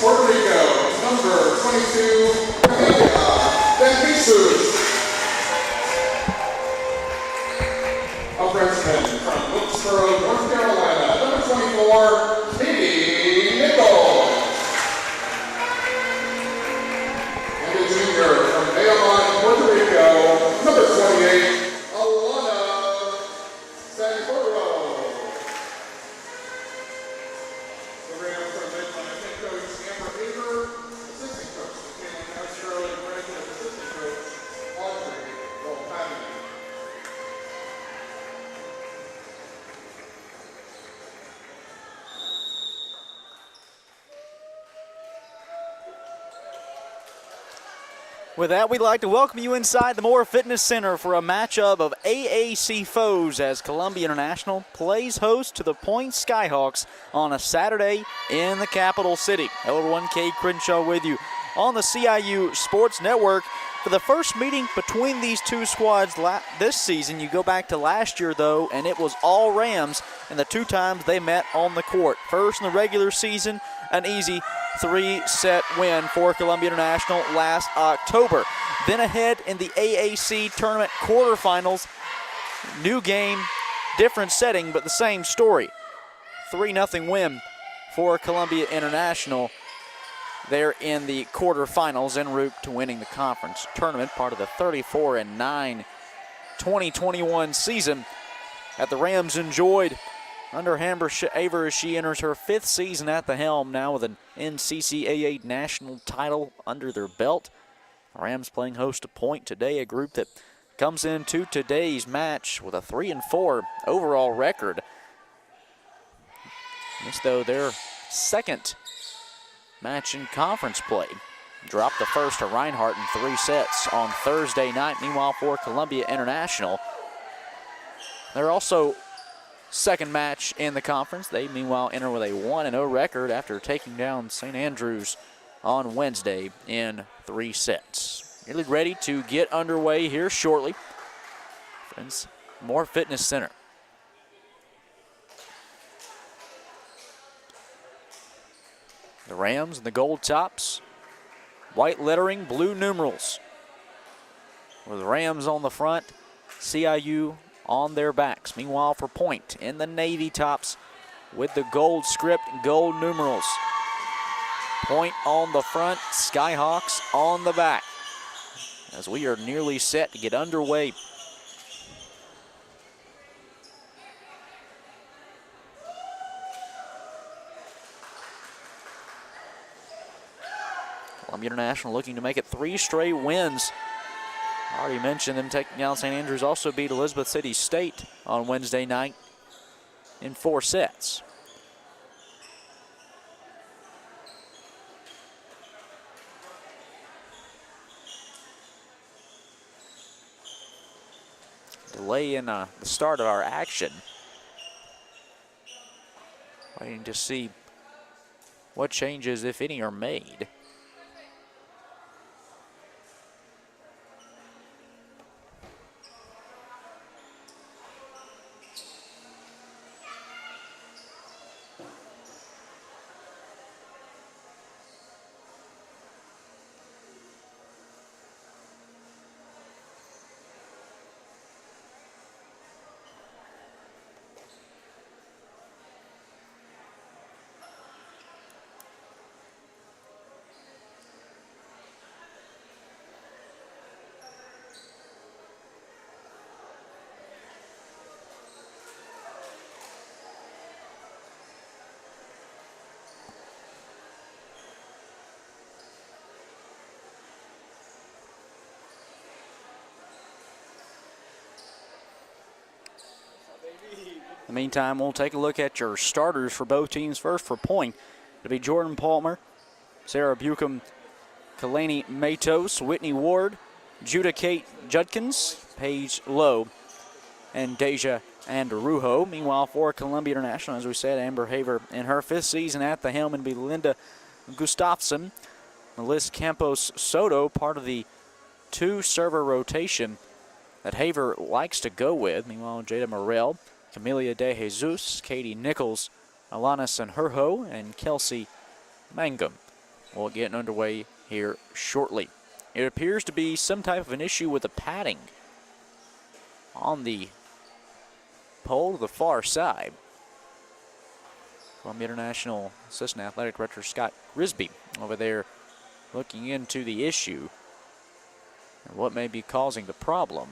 Puerto Rico, number 22, Camila Benvisus. A freshman from Wilkesboro, North Carolina, number 24, Katie Nichols. And a junior from Bayamon, Puerto Rico, number 28, Alana Sanforo. The Rams are led by head coach Amber Haver, assistant coach McKinley Castro, and graduate assistant coach Audrey Volpani. With that, we'd like to welcome you inside the Moore Fitness Center for a matchup of AAC foes as Columbia International plays host to the Point Skyhawks on a Saturday in the capital city. Hello everyone, Cade Crenshaw with you on the CIU Sports Network. For the first meeting between these two squads this season, you go back to last year though, and it was all Rams and the two times they met on the court. First in the regular season, an easy 3-set win for Columbia International last October. Then ahead in the AAC tournament quarterfinals, new game, different setting, but the same story. 3-0 win for Columbia International. They're in the quarterfinals en route to winning the conference tournament, part of the 34-9 2021 season that the Rams enjoyed under Amber Haver as she enters her 5th season at the helm, now with an NCCAA national title under their belt. The Rams playing host to Point today, a group that comes into today's match with a 3-4 overall record. This, though, their second match in conference play. Dropped the first to Reinhardt in 3 sets on Thursday night. Meanwhile, for Columbia International, they're also second match in the conference. They, meanwhile, enter with a 1-0 record after taking down St. Andrews on Wednesday in 3 sets. Really ready to get underway here shortly. Friends, Moore Fitness Center. The Rams in the gold tops, white lettering, blue numerals. With the Rams on the front, CIU on their backs. Meanwhile, for Point in the navy tops with the gold script, gold numerals. Point on the front, Skyhawks on the back. As we are nearly set to get underway. Columbia International looking to make it 3 straight wins. I already mentioned them taking down St. Andrews. Also beat Elizabeth City State on Wednesday night in 4 sets. Delay in the start of our action. Waiting to see what changes, if any, are made. In the meantime, we'll take a look at your starters for both teams. First for Point, it'll be Jordan Palmer, Sarah Buckham, Kalani Matos, Whitney Ward, Judah Kate Judkins, Paige Lowe, and Deja Andarujo. Meanwhile, for Columbia International, as we said, Amber Haver in her 5th season at the helm, and be Linda Gustafson, Melissa Campos Soto, part of the 2-server rotation that Haver likes to go with. Meanwhile, Jada Morrell, Camelia De Jesus, Katie Nichols, Alana Sanjurjo, and Kelsey Mangum. will get underway here shortly. It appears to be some type of an issue with the padding on the pole to the far side. Columbia International Assistant Athletic Director Scott Grisby over there looking into the issue and what may be causing the problem.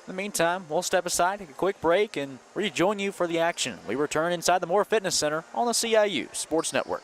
In the meantime, we'll step aside, take a quick break, and rejoin you for the action. We return inside the Moore Fitness Center on the CIU Sports Network.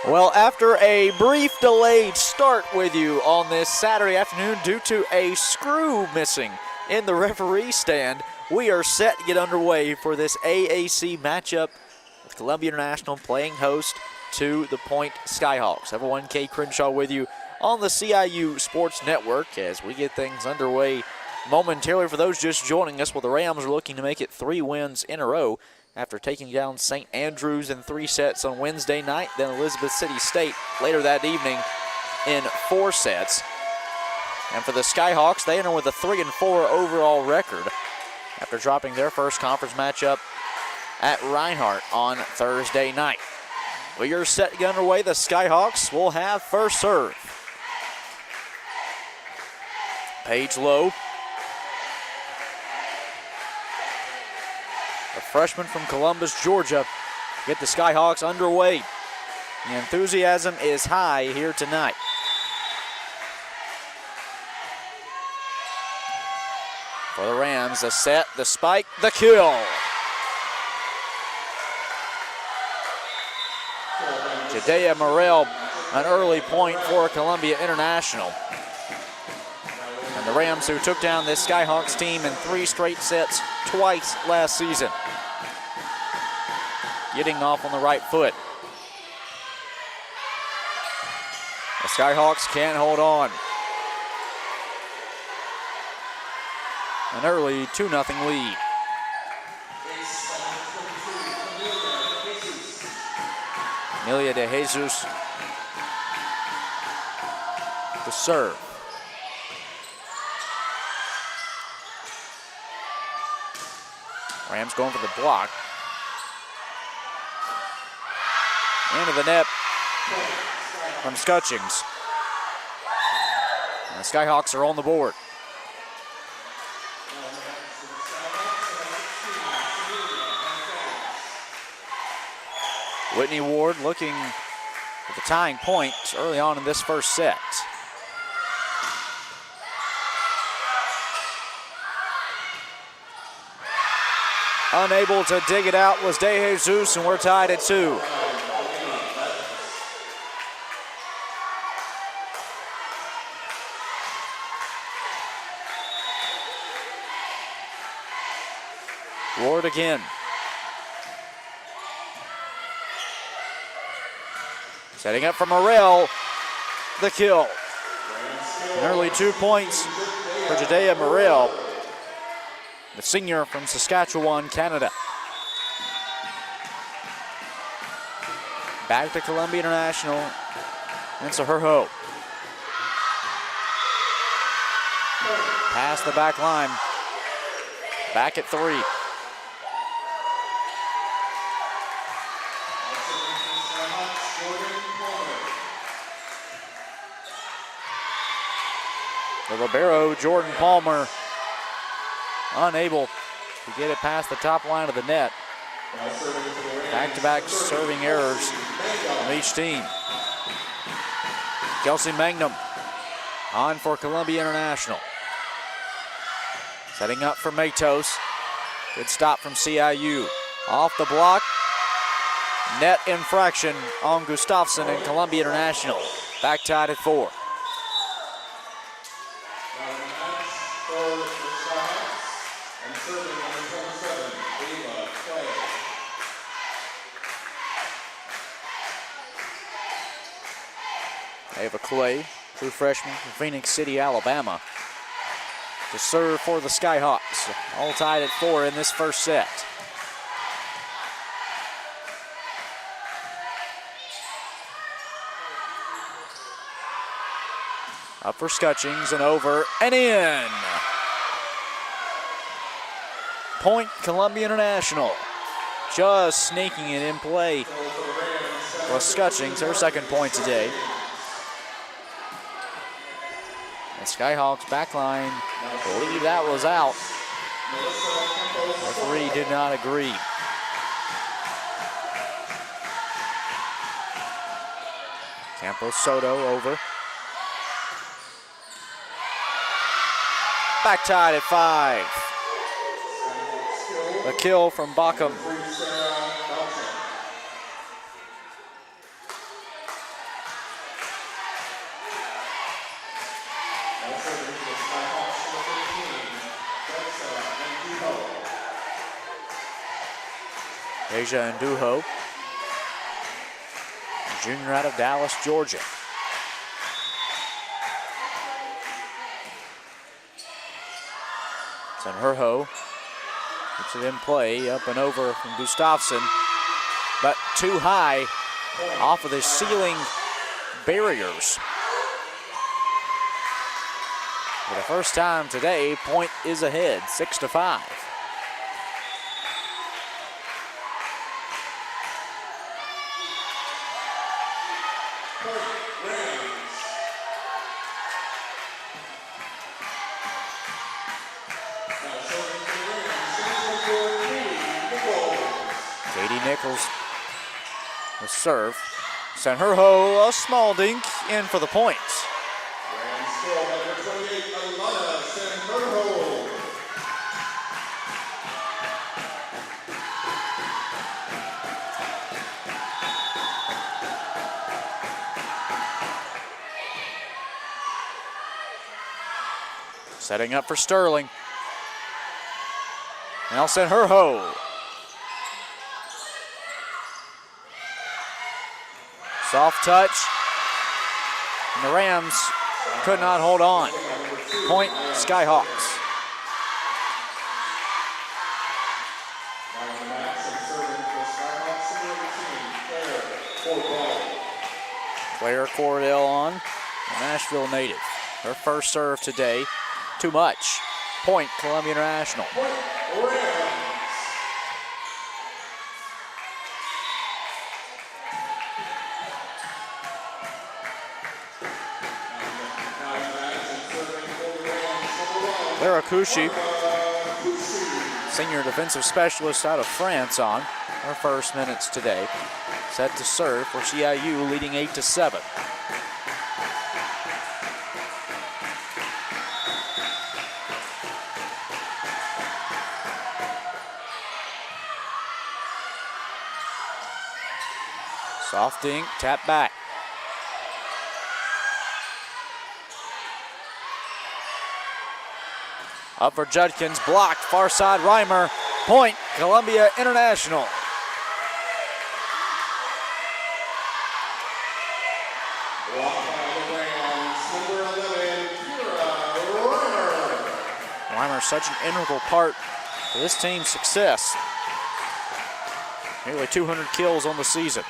Well, after a brief delayed start with you on this Saturday afternoon due to a screw missing in the referee stand, we are set to get underway for this AAC matchup with Columbia International playing host to the Point Skyhawks. Everyone, Kay Crenshaw with you on the CIU Sports Network as we get things underway momentarily. For those just joining us, well, the Rams are looking to make it 3 wins in a row after taking down St. Andrews in 3 sets on Wednesday night, then Elizabeth City State later that evening in 4 sets. And for the Skyhawks, they enter with a 3-4 overall record after dropping their first conference matchup at Reinhardt on Thursday night. We are set to get underway. The Skyhawks will have first serve. Paige Lowe, a freshman from Columbus, Georgia, get the Skyhawks underway. The enthusiasm is high here tonight. For the Rams, the set, the spike, the kill. Jadea Morrell, an early point for Columbia International. And the Rams, who took down this Skyhawks team in 3 straight sets twice last season, getting off on the right foot. The Skyhawks can't hold on. An early 2-0 lead. Amelia De Jesus to serve. Rams going for the block. Into the net from Scutchings. And the Skyhawks are on the board. Whitney Ward looking at the tying point early on in this first set. Unable to dig it out was De Jesus, and we're tied at 2. Ward again. Setting up for Morrell, the kill. And early 2 points for Jadea Morrell, the senior from Saskatchewan, Canada. Back to Columbia International, and Saherho. Past the back line, back at 3. The libero, Jordan Palmer, unable to get it past the top line of the net. Back-to-back serving errors from each team. Kelsey Magnum on for Columbia International. Setting up for Matos. Good stop from CIU. Off the block. Net infraction on Gustafson and Columbia International. Back tied at 4. Ava Clay, true freshman from Phoenix City, Alabama, to serve for the Skyhawks. All tied at 4 in this first set. Up for Scutchings and over and in. Point Columbia International. Just sneaking it in play was Scutchings, her second point today. The Skyhawks back line, I believe that was out. Referee did not agree. Campos Soto over. Back tied at 5. A kill from Backham. Also, the Skyhawks number 15. That's Nduho. Deja Nduho, junior out of Dallas, Georgia. Senherho keeps it in play, up and over from Gustafsson, but too high off of the ceiling barriers. For the first time today, Point is ahead, 6-5. Katie Nichols, the serve. Senherho, a small dink, in for the point. Rams score number 28, Alana Senherho. Setting up for Sterling. Now Senherho. Soft touch. And the Rams could not hold on. Point Skyhawks. Claire Cordell on, a Nashville native. Her first serve today. Too much. Point Columbia International. Clara Couchy, senior defensive specialist out of France, on her first minutes today. Set to serve for CIU, leading 8-7. Soft dink, tap back. Up for Judkins, blocked, far side Reimer. Point, Columbia International. Reimer, such an integral part to this team's success. Nearly 200 kills on the season.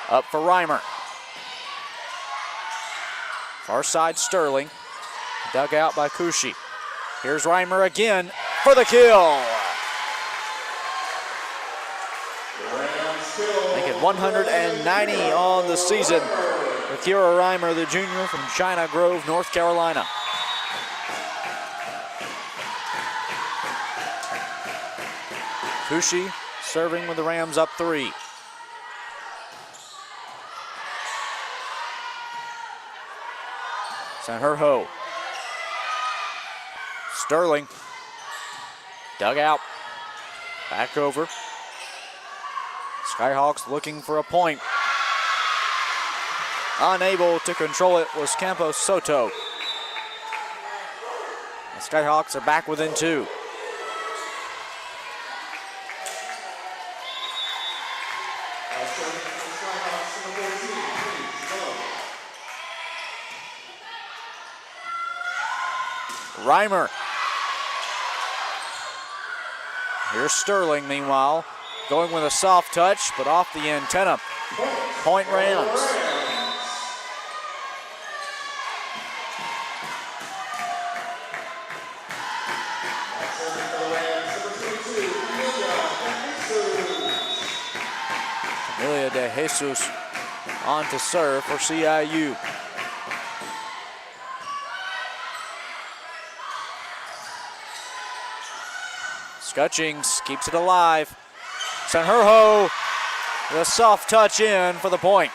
Up for Reimer. Far side Sterling, dug out by Couchy. Here's Reimer again for the kill. Make it 190 on the season for Kira Reimer, the junior from China Grove, North Carolina. Couchy serving with the Rams up 3. Senherho. Sterling. Dug out. Back over. Skyhawks looking for a point. Unable to control it was Campos Soto. The Skyhawks are back within 2. Reimer. Here's Sterling, meanwhile, going with a soft touch, but off the antenna. Point Rams. Amelia De Jesus on to serve for CIU. Scutchings keeps it alive. Senherho, the soft touch in for the point.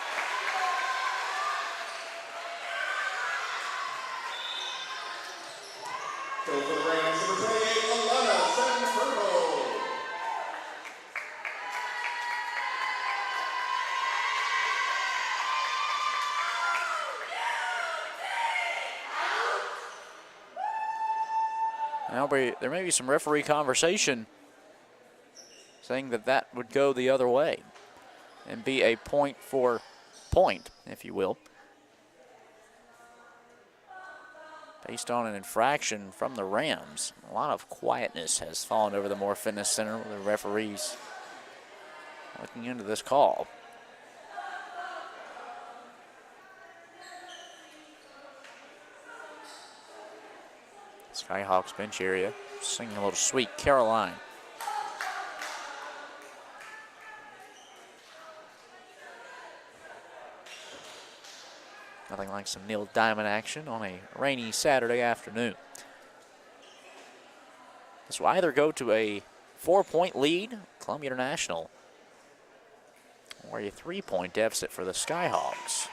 There may be some referee conversation saying that would go the other way and be a point, if you will, based on an infraction from the Rams. A lot of quietness has fallen over the Moore Fitness Center with the referees looking into this call. Skyhawks bench area singing a little Sweet Caroline. Nothing like some Neil Diamond action on a rainy Saturday afternoon. This will either go to a 4-point lead, Columbia International, or a 3-point deficit for the Skyhawks.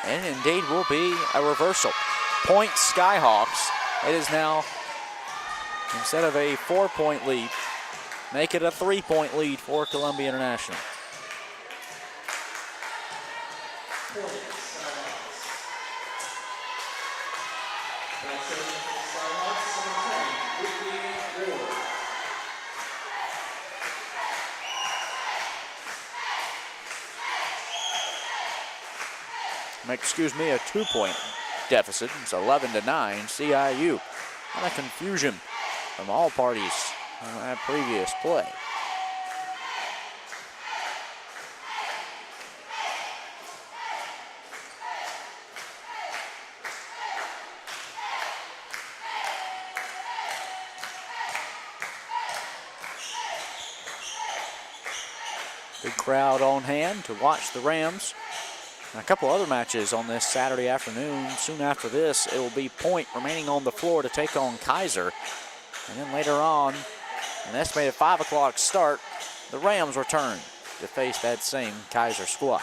And indeed will be a reversal. Point Skyhawks. It is now, instead of a 4-point lead, make it a 3-point lead for Columbia International. Excuse me, a 2-point deficit. It's 11-9 CIU. A lot of confusion from all parties on that previous play. Big crowd on hand to watch the Rams. And a couple other matches on this Saturday afternoon. Soon after this, it will be Point remaining on the floor to take on Kaiser. And then later on, an estimated 5 o'clock start, the Rams return to face that same Kaiser squad.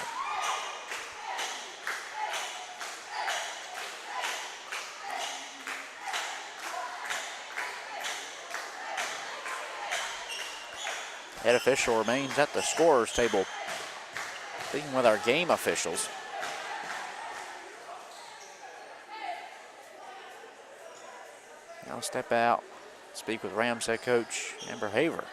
Head official remains at the scorer's table, speaking with our game officials. Now step out, speak with Rams head coach Amber Haver.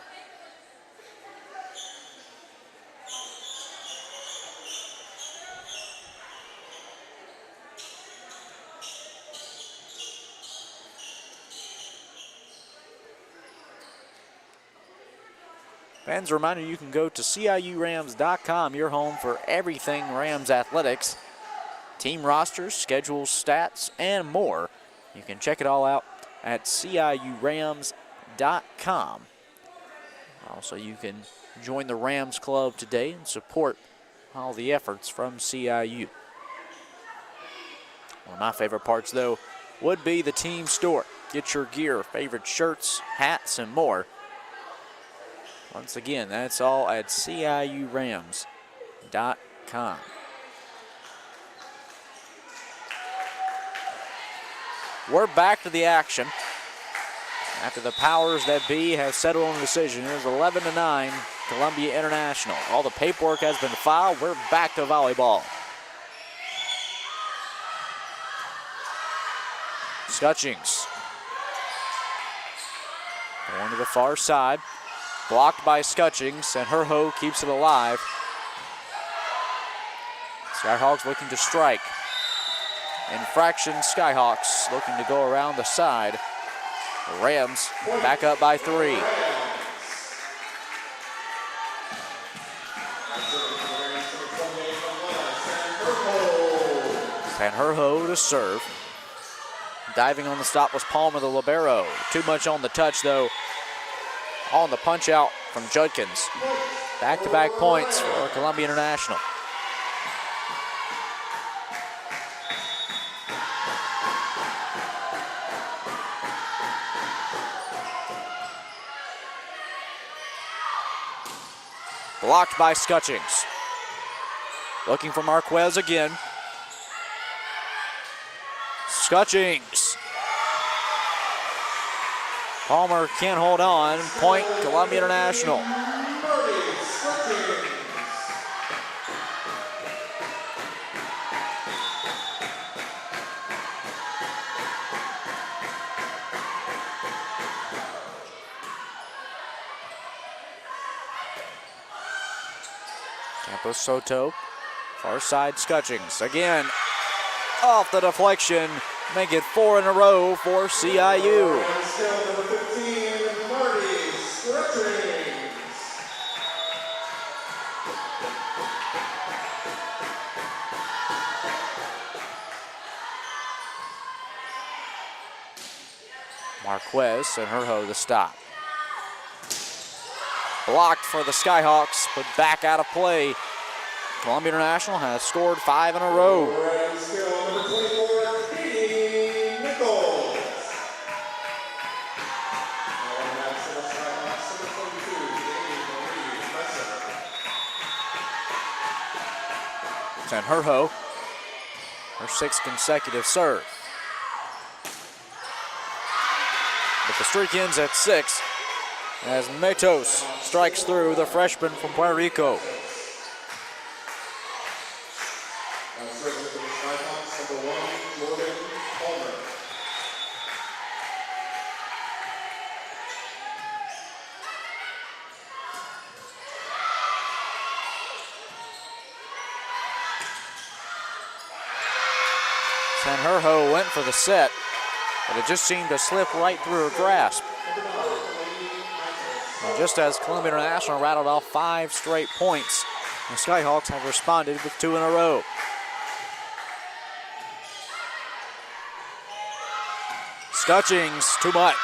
Fans, a reminder, you can go to CIURams.com, your home for everything Rams athletics. Team rosters, schedules, stats, and more. You can check it all out at CIURams.com. Also, you can join the Rams Club today and support all the efforts from CIU. One of my favorite parts, though, would be the team store. Get your gear, favorite shirts, hats, and more. Once again, that's all at CIURams.com. We're back to the action after the powers that be have settled on a decision. It is 11-9, Columbia International. All the paperwork has been filed. We're back to volleyball. Scutchings going to the far side. Blocked by Scutchings, and Herho keeps it alive. Skyhawks looking to strike. Infraction, Skyhawks looking to go around the side. The Rams back up by 3. And Herho to serve. Diving on the stop was Palmer, the libero. Too much on the touch, though. On the punch out from Judkins. Back-to-back points for Columbia International. Blocked by Scutchings. Looking for Marquez again. Scutchings. Palmer can't hold on. Point, Columbia International. Campos Soto, far side Scutchings. Again, off the deflection. Make it 4 in a row for CIU. Marquez and Herho the stop. Blocked for the Skyhawks, but back out of play. Columbia International has scored 5 in a row. And Herho, her 6th consecutive serve. But the streak ends at 6 as Matos strikes through, the freshman from Puerto Rico. And Herho went for the set, but it just seemed to slip right through her grasp. And just as Columbia International rattled off 5 straight points, the Skyhawks have responded with 2 in a row. Scutchings, too much.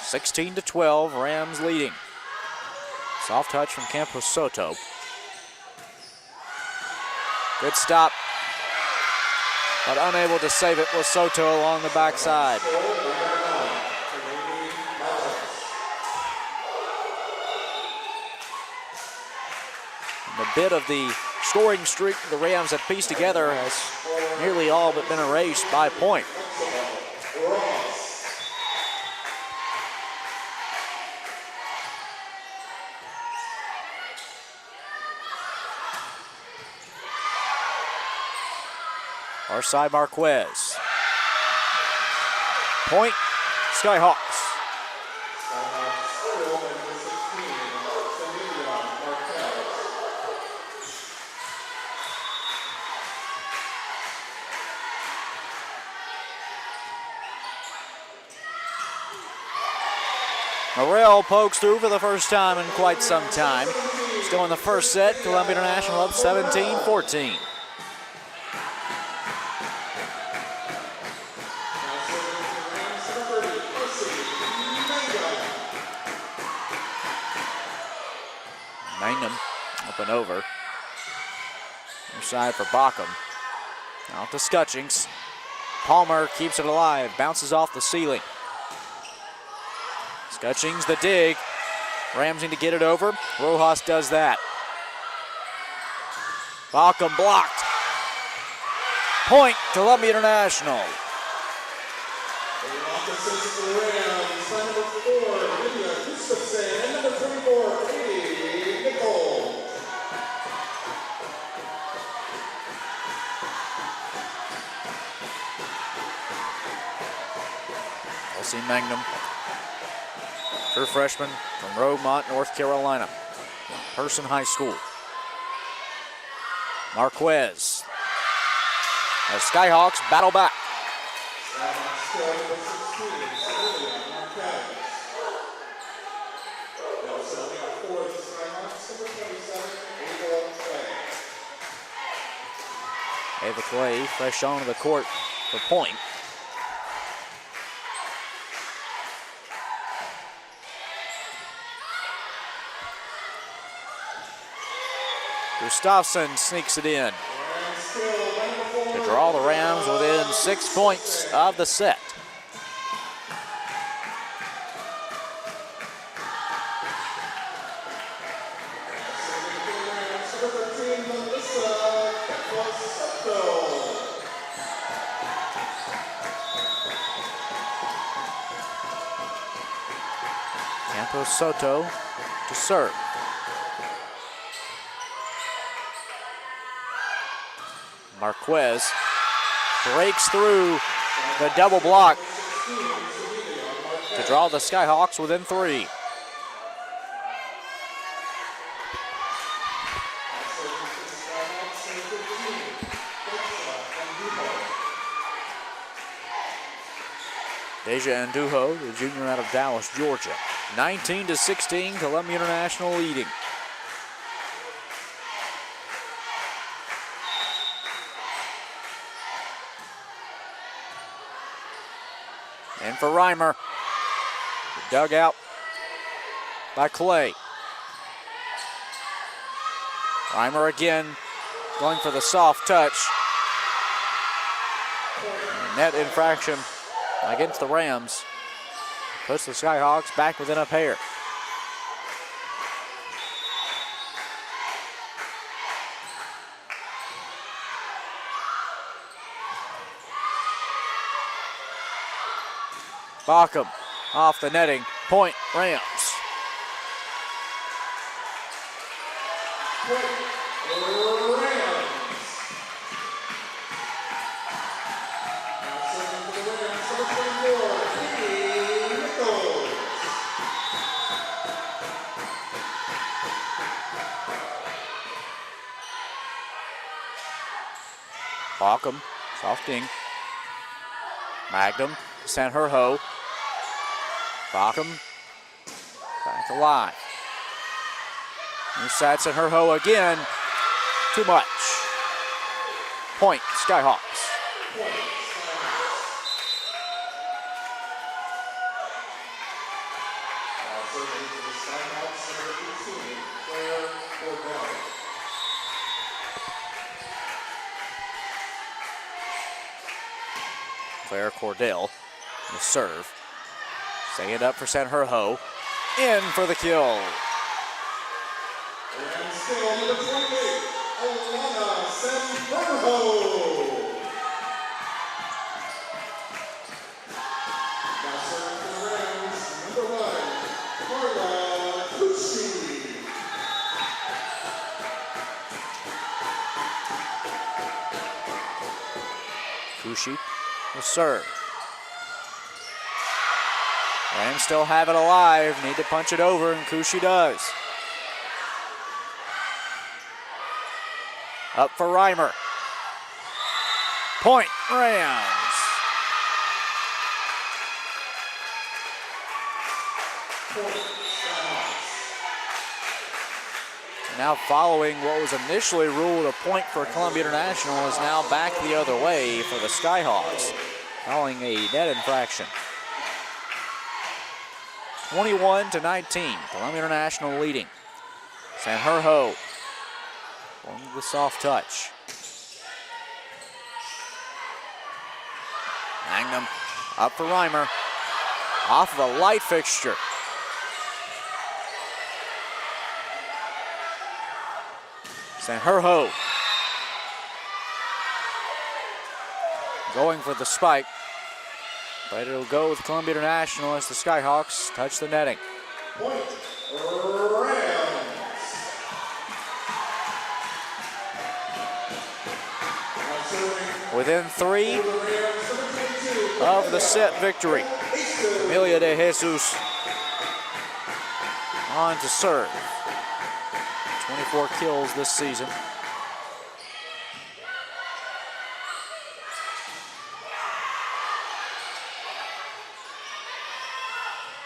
16-12, Rams leading. Soft touch from Campos Soto. Good stop, but unable to save it was Soto along the backside. The bit of the scoring streak the Rams have pieced together has nearly all but been erased by point. Far side Marquez. Point, Skyhawks. Morrell pokes through for the first time in quite some time. Still in the first set, Columbia International up 17-14. Mangum up and over. Near side for Bockham. Out to Scutchings. Palmer keeps it alive, bounces off the ceiling. Scutchings the dig. Rams need to get it over. Rojas does that. Bockham blocked. Point, Columbia International. Elsie Mangum, true freshman from Rosemont, North Carolina, Person High School. Marquez, as Skyhawks battle back. Ava Clay fresh onto the court for point. Gustafson sneaks it in. To draw the Rams within 6 points of the set. Campos Soto to serve. Marquez breaks through the double block to draw the Skyhawks within 3. Deja Andujo, the junior out of Dallas, Georgia. 19-16, Columbia International leading. And for Reimer, dug out by Clay. Reimer again going for the soft touch. Net infraction against the Rams. Puts the Skyhawks back within a pair. Bockham off the netting. Point Rams. Bockham, softing. Magnum, Sanherho. Bockham, back alive. Inside Sanherho again. Too much. Point, Skyhawks. Claire Cordell, the serve. Setting it up for Sanherho. In for the kill. And still number 28, Alana Sanherho. Now serving for the Rams, number 1, Carla Cucci. Cucci will serve. Rams still have it alive. Need to punch it over, and Cucci does. Up for Reimer. Point Rams. Now following what was initially ruled a point for Columbia International is now back the other way for the Skyhawks, calling a net infraction. 21-19, Columbia International leading. Sanherho going to the soft touch. Magnum up for Reimer. Off of a light fixture. Sanherho going for the spike, but it'll go with Columbia International as the Skyhawks touch the netting. Point Rams. Within 3 of the set victory. Amelia de Jesus on to serve. 24 kills this season.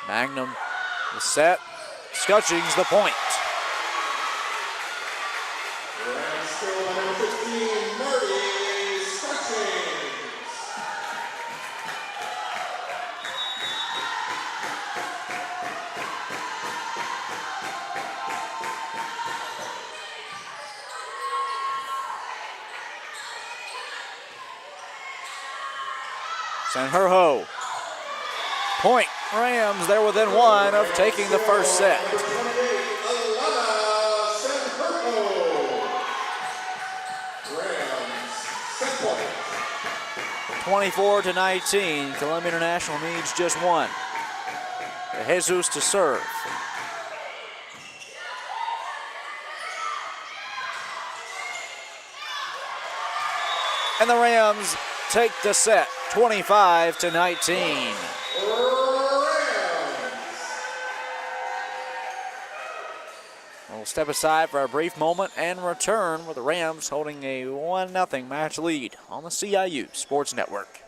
Magnum is set. Scutchings the point. And still number 15, Marty Scutchings. Send her ho. Point Rams, they're within one of taking the first set. 24-19. Columbia International needs just one. Jesus to serve. And the Rams take the set, 25-19. We'll step aside for a brief moment and return with the Rams holding a 1-0 match lead on the CIU Sports Network.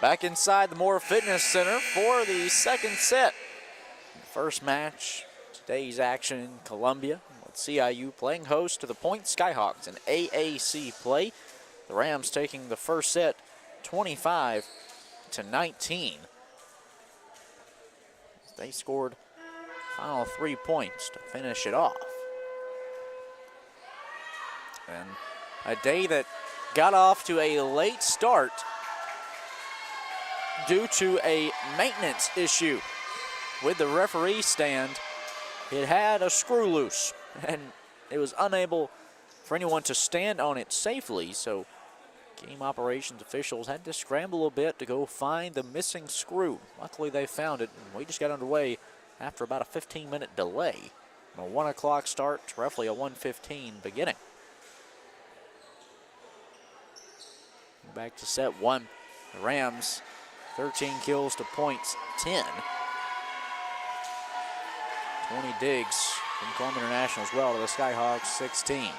Back inside the Moore Fitness Center for the second set. First match, today's action in Columbia, with CIU playing host to the Point Skyhawks in AAC play. The Rams taking the first set 25-19. They scored final 3 points to finish it off. And a day that got off to a late start due to a maintenance issue with the referee stand. It had a screw loose and it was unable for anyone to stand on it safely, so game operations officials had to scramble a bit to go find the missing screw. Luckily they found it, and we just got underway after about a 15-minute delay. From a 1 o'clock start to roughly a 1:15 beginning. Back to set one. The Rams 13 kills to Point's 10. 20 digs from Columbia International as well to the Skyhawks 16.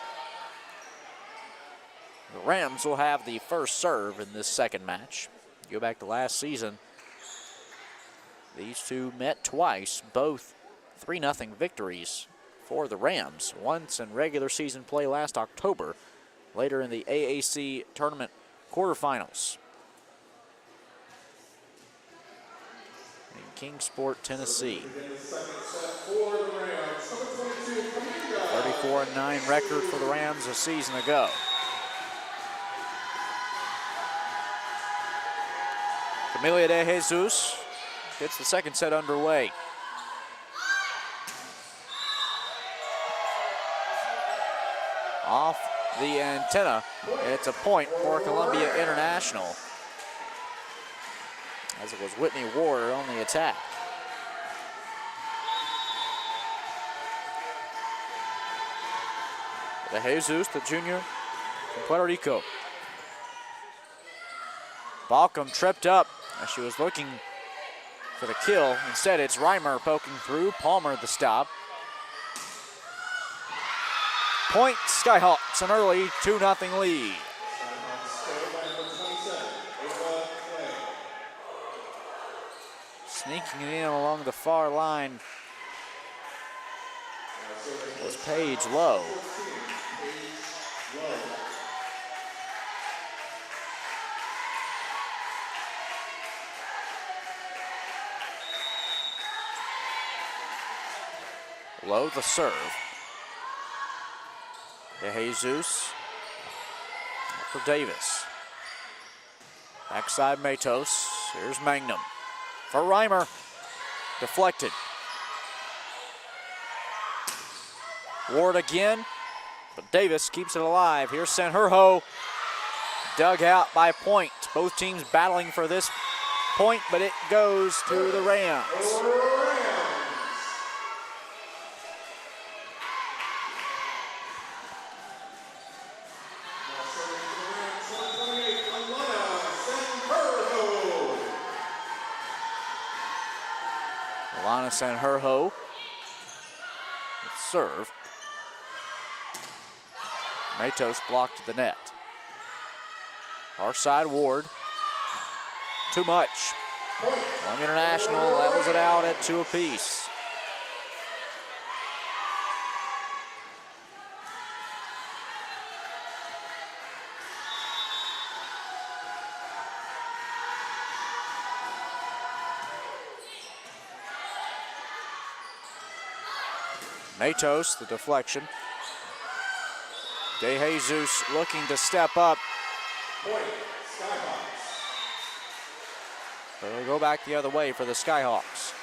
The Rams will have the first serve in this second match. Go back to last season. These two met twice, both 3-0 victories for the Rams. Once in regular season play last October, later in the AAC tournament quarterfinals in Kingsport, Tennessee. 34-9 record for the Rams a season ago. Camila de Jesus gets the second set underway. Off the antenna, it's a point for Columbia International, as it was Whitney Ward on the attack. De Jesus, the junior from Puerto Rico. Balcom tripped up as she was looking for the kill. Instead, it's Reimer poking through. Palmer the stop. Point Skyhawks, an early 2-0 lead. Sneaking it in along the far line was Paige Lowe. Lowe the serve. De Jesus for Davis. Backside Matos. Here's Magnum for Reimer. Deflected. Ward again, but Davis keeps it alive. Here's Sanjurjo. Dug out by Point. Both teams battling for this point, but it goes to the Rams. Alana Sanjurjo. Serve. Matos blocked the net. Our side, Ward. Too much. Columbia International levels it out at 2 apiece. Matos, the deflection. De Jesus looking to step up. But it'll go back the other way for the Skyhawks.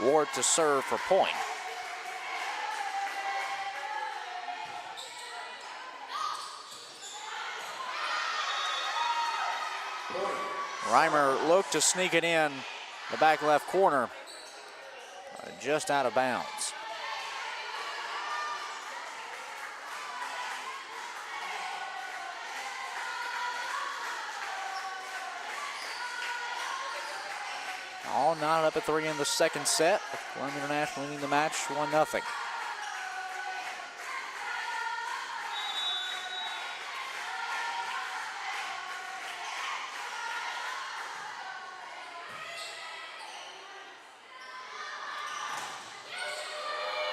Ward to serve for Point. Reimer looked to sneak it in the back left corner, just out of bounds. All knotted up at 3 in the second set. Columbia International leading the match 1-0.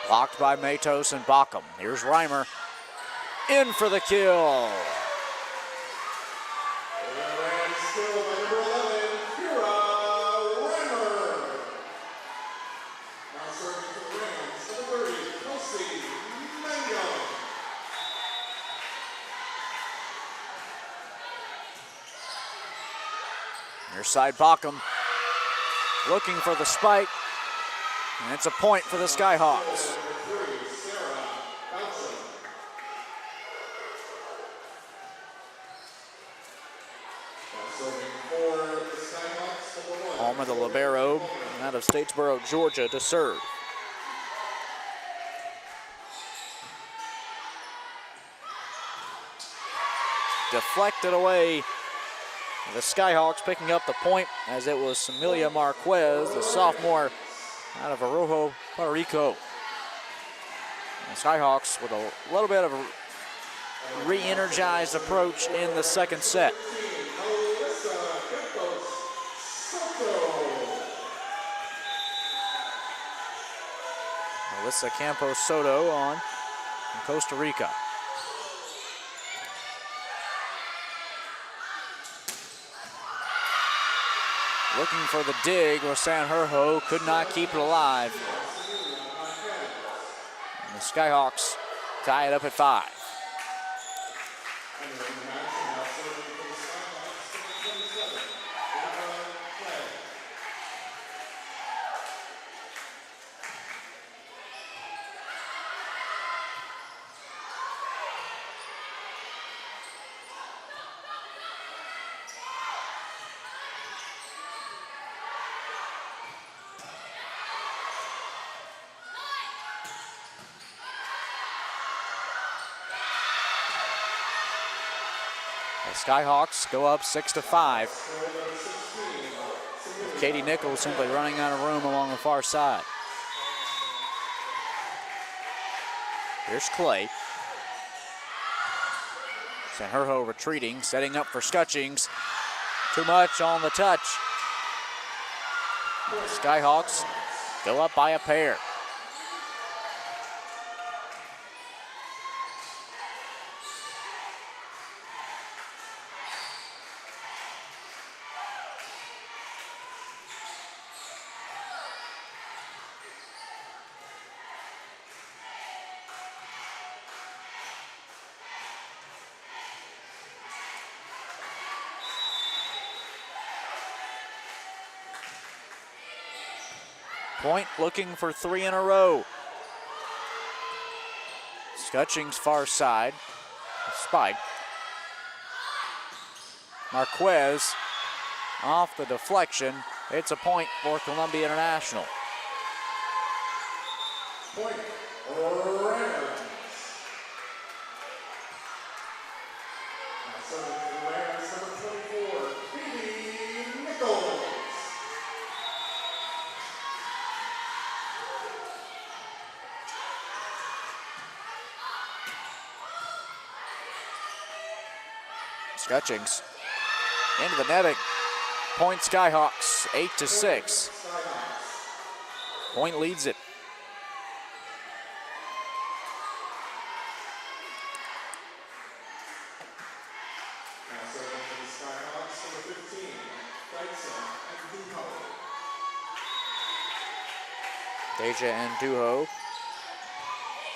Blocked by Matos and Bachem. Here's Reimer. In for the kill. Near side Bachem looking for the spike. And it's a point for the Skyhawks. Palmer, the libero, out of Statesboro, Georgia, to serve. Deflected away The Skyhawks picking up the point as it was Samilia Marquez, the sophomore out of Arojo, Puerto Rico. The Skyhawks with a little bit of a re-energized approach in the second set. Alyssa Campos Soto on from Costa Rica. Looking for the dig, Rosanne Herho could not keep it alive. And the Skyhawks tie it up at 5. The Skyhawks go up 6-5. Katie Nichols simply running out of room along the far side. Here's Clay. Sanherho retreating, setting up for Scutchings. Too much on the touch. Skyhawks go up by a pair. Point looking for 3 in a row. Scutchings far side. Spike. Marquez off the deflection. It's a point for Columbia International. Point. Rams. Serving for the Rams, number 24, Katie Nichols. Scutchings into the netting. Point Skyhawks, 8-6. Point leads it. Now serving for the Skyhawks, number 15, Deja Andujo.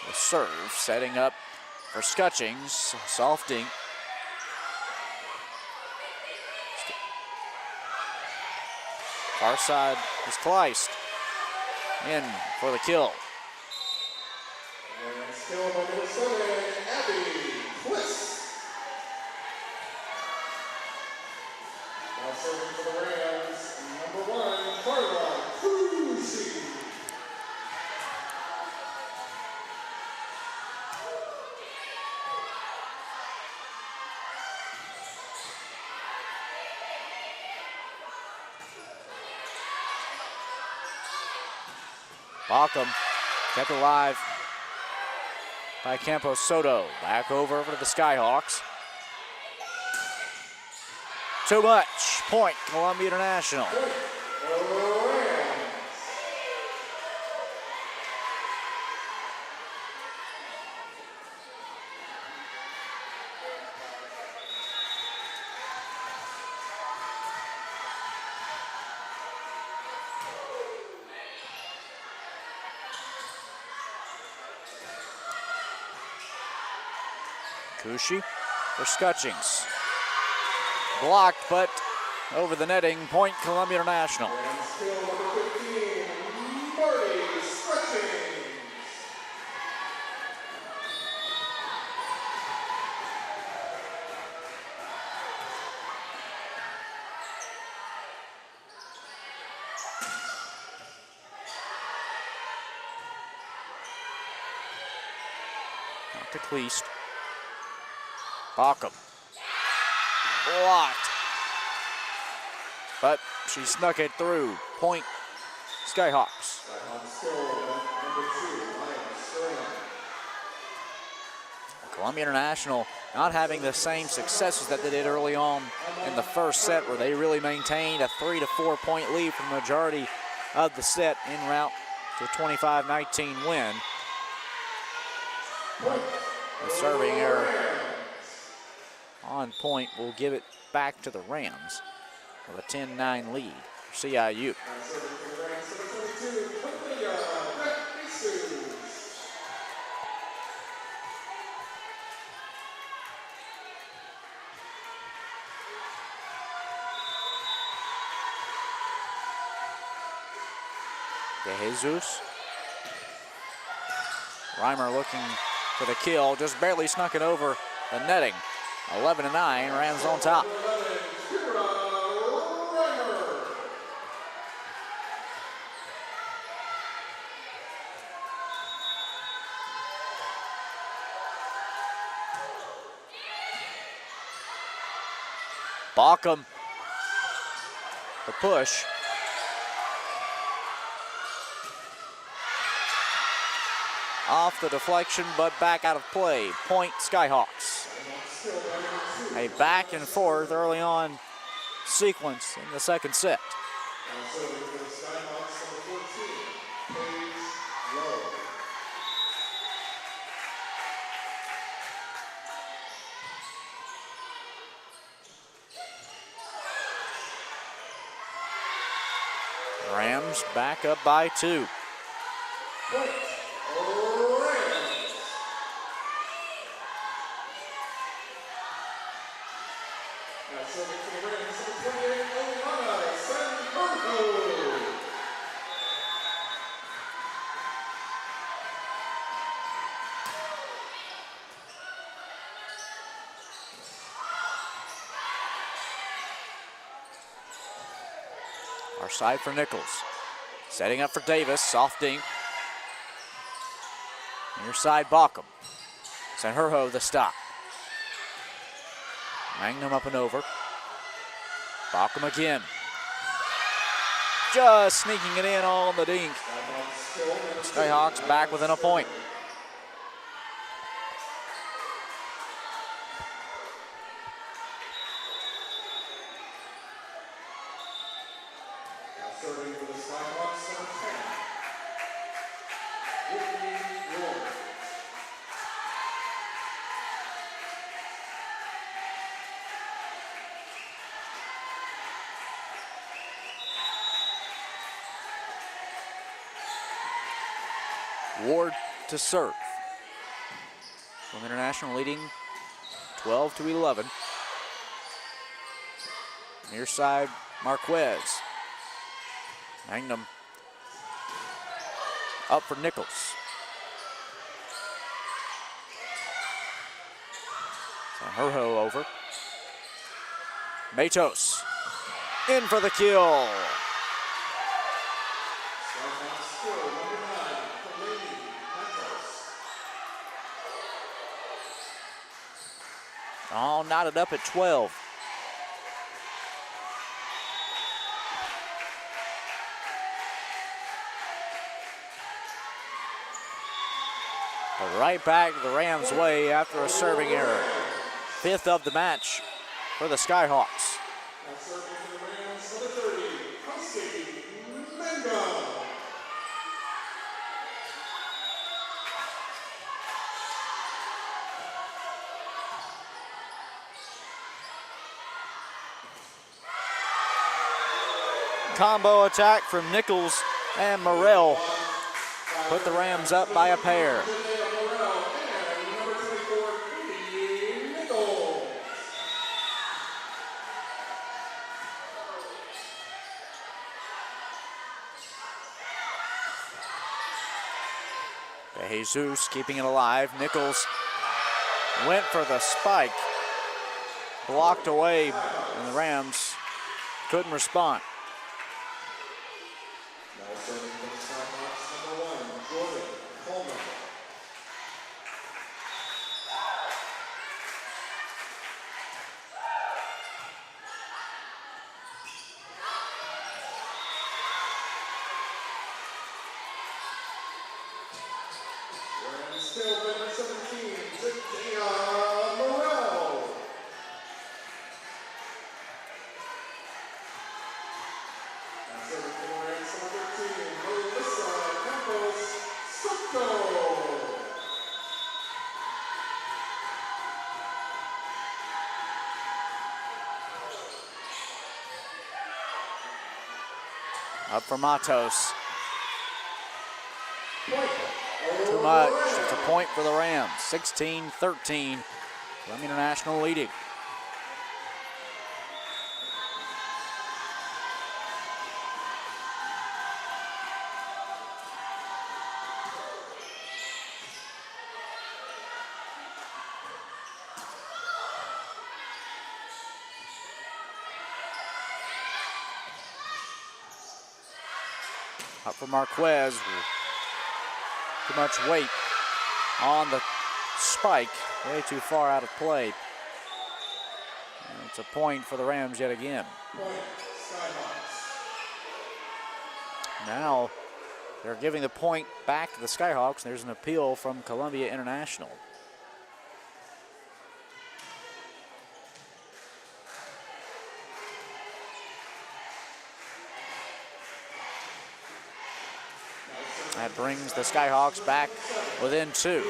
The serve setting up for Scutchings. Soft dink. Far side is Kleist. In for the kill. And still by number 7, Abby Twist. Now serving for the Rams, number 1, Carla Kusi. Baucom kept alive by Campos Soto. Back over to the Skyhawks. Too much. Point, Columbia International. Kushi for Scutchings. Blocked, but over the netting. Point, Columbia International. And still number 15, Marty Scutchings. Out to Kleist. Baucom. Blocked. but she snuck it through. Point Skyhawks. Columbia International not having the same successes that they did early on in the first set, where they really maintained a 3 to 4 point lead for the majority of the set en route to a 25-19 win. The serving error on point will give it back to the Rams with a 10-9 lead for CIU. De Jesus. Reimer looking for the kill, just barely snuck it over the netting. 11-9, Rams on top. Baucom, the push. Off the deflection, but back out of play. Point Skyhawks. A back and forth early on sequence in the second set. Rams back up by 2. Our side for Nichols. Setting up for Davis, soft dink. Near side, Baucom. Sanjurjo the stop. Magnum up and over. Baucom again. Just sneaking it in on the dink. Skyhawks back within a point. Ward to serve. From International leading 12-11. Near side, Marquez. Magnum up for Nichols. Sanjurjo over. Matos in for the kill. All knotted up at 12. But right back the Rams' way after a serving error. 5th of the match for the Skyhawks. Combo attack from Nichols and Morrell put the Rams up by a pair. De Jesus keeping it alive. Nichols went for the spike. Blocked away, and the Rams couldn't respond. skill by number 17, Jaya Morel. And serving for the Rams, number 13, Melissa Campos Soto. Up for Matos. Too much. It's a point for the Rams. 16-13. Columbia International leading. Up for Marquez. Too much weight on the spike. Way too far out of play. And it's a point for the Rams yet again. Now they're giving the point back to the Skyhawks. There's an appeal from Columbia International. That brings the Skyhawks back within 2.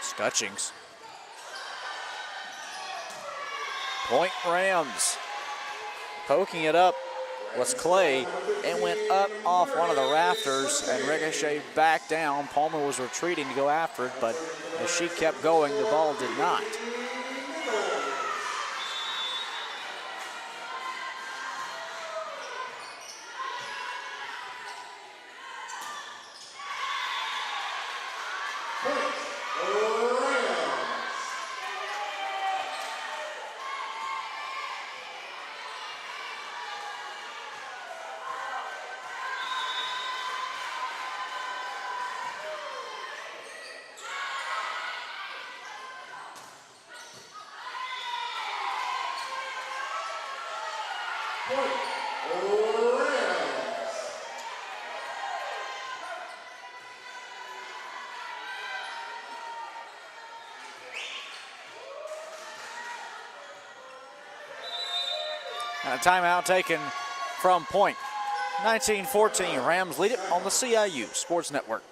Scutchings. Point Rams. Poking it up was Clay. It went up off one of the rafters and ricocheted back down. Palmer was retreating to go after it, but as she kept going, the ball did not. And a timeout taken from Point. 19-14, Rams lead it on the CIU Sports Network.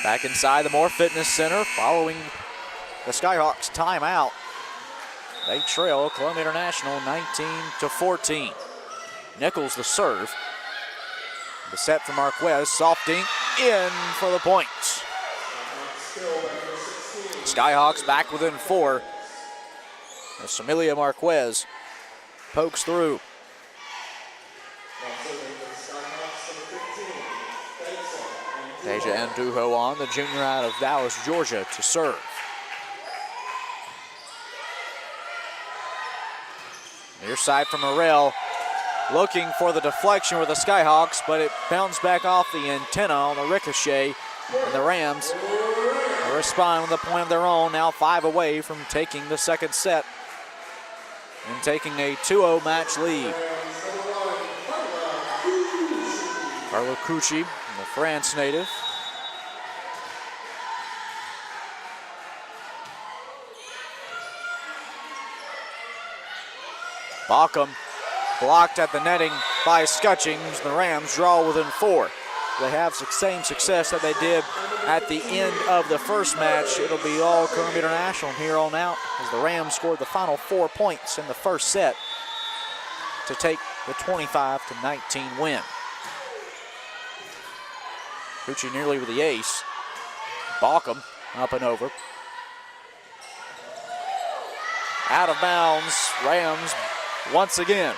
Back inside the Moore Fitness Center following the Skyhawks timeout. They trail Columbia International 19-14. Nichols the serve. The set for Marquez, softing in for the point. Skyhawks back within 4. As Samilia Marquez pokes through. Deja Andujo on, the junior out of Dallas, Georgia, to serve. Near side from Morel, looking for the deflection with the Skyhawks, but it bounced back off the antenna on the ricochet, and the Rams respond with a point of their own, now 5 away from taking the second set. and taking a 2-0 match lead. Carlo Cucci, the France native. Bockham blocked at the netting by Scutchings. The Rams draw within 4. They have the same success that they did at the end of the first match. It'll be all Columbia International here on out as the Rams scored the final 4 points in the first set to take the 25-19 win. Cucci nearly with the ace. Bockham up and over. Out of bounds, Rams once again.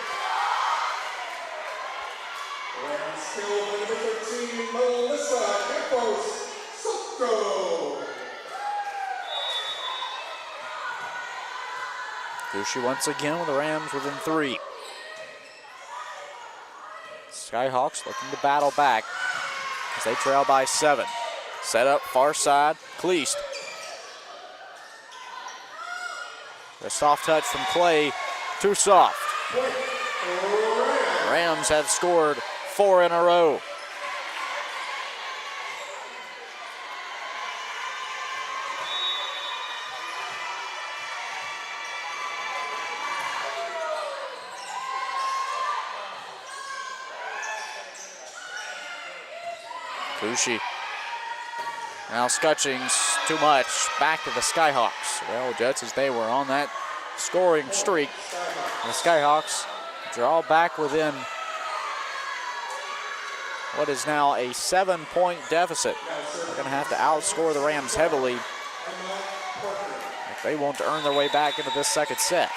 Rams skill number 13, Melissa Campos Sotto. Cucci once again with the Rams within 3. Skyhawks looking to battle back as they trail by 7. Set up far side, Kleist. The soft touch from Clay, too soft. Rams have scored 4 in a row. Cucci. Now Scutchings, too much. Back to the Skyhawks. Well, just as they were on that scoring streak, the Skyhawks draw back within what is now a 7-point deficit. They're going to have to outscore the Rams heavily if they want to earn their way back into this second set.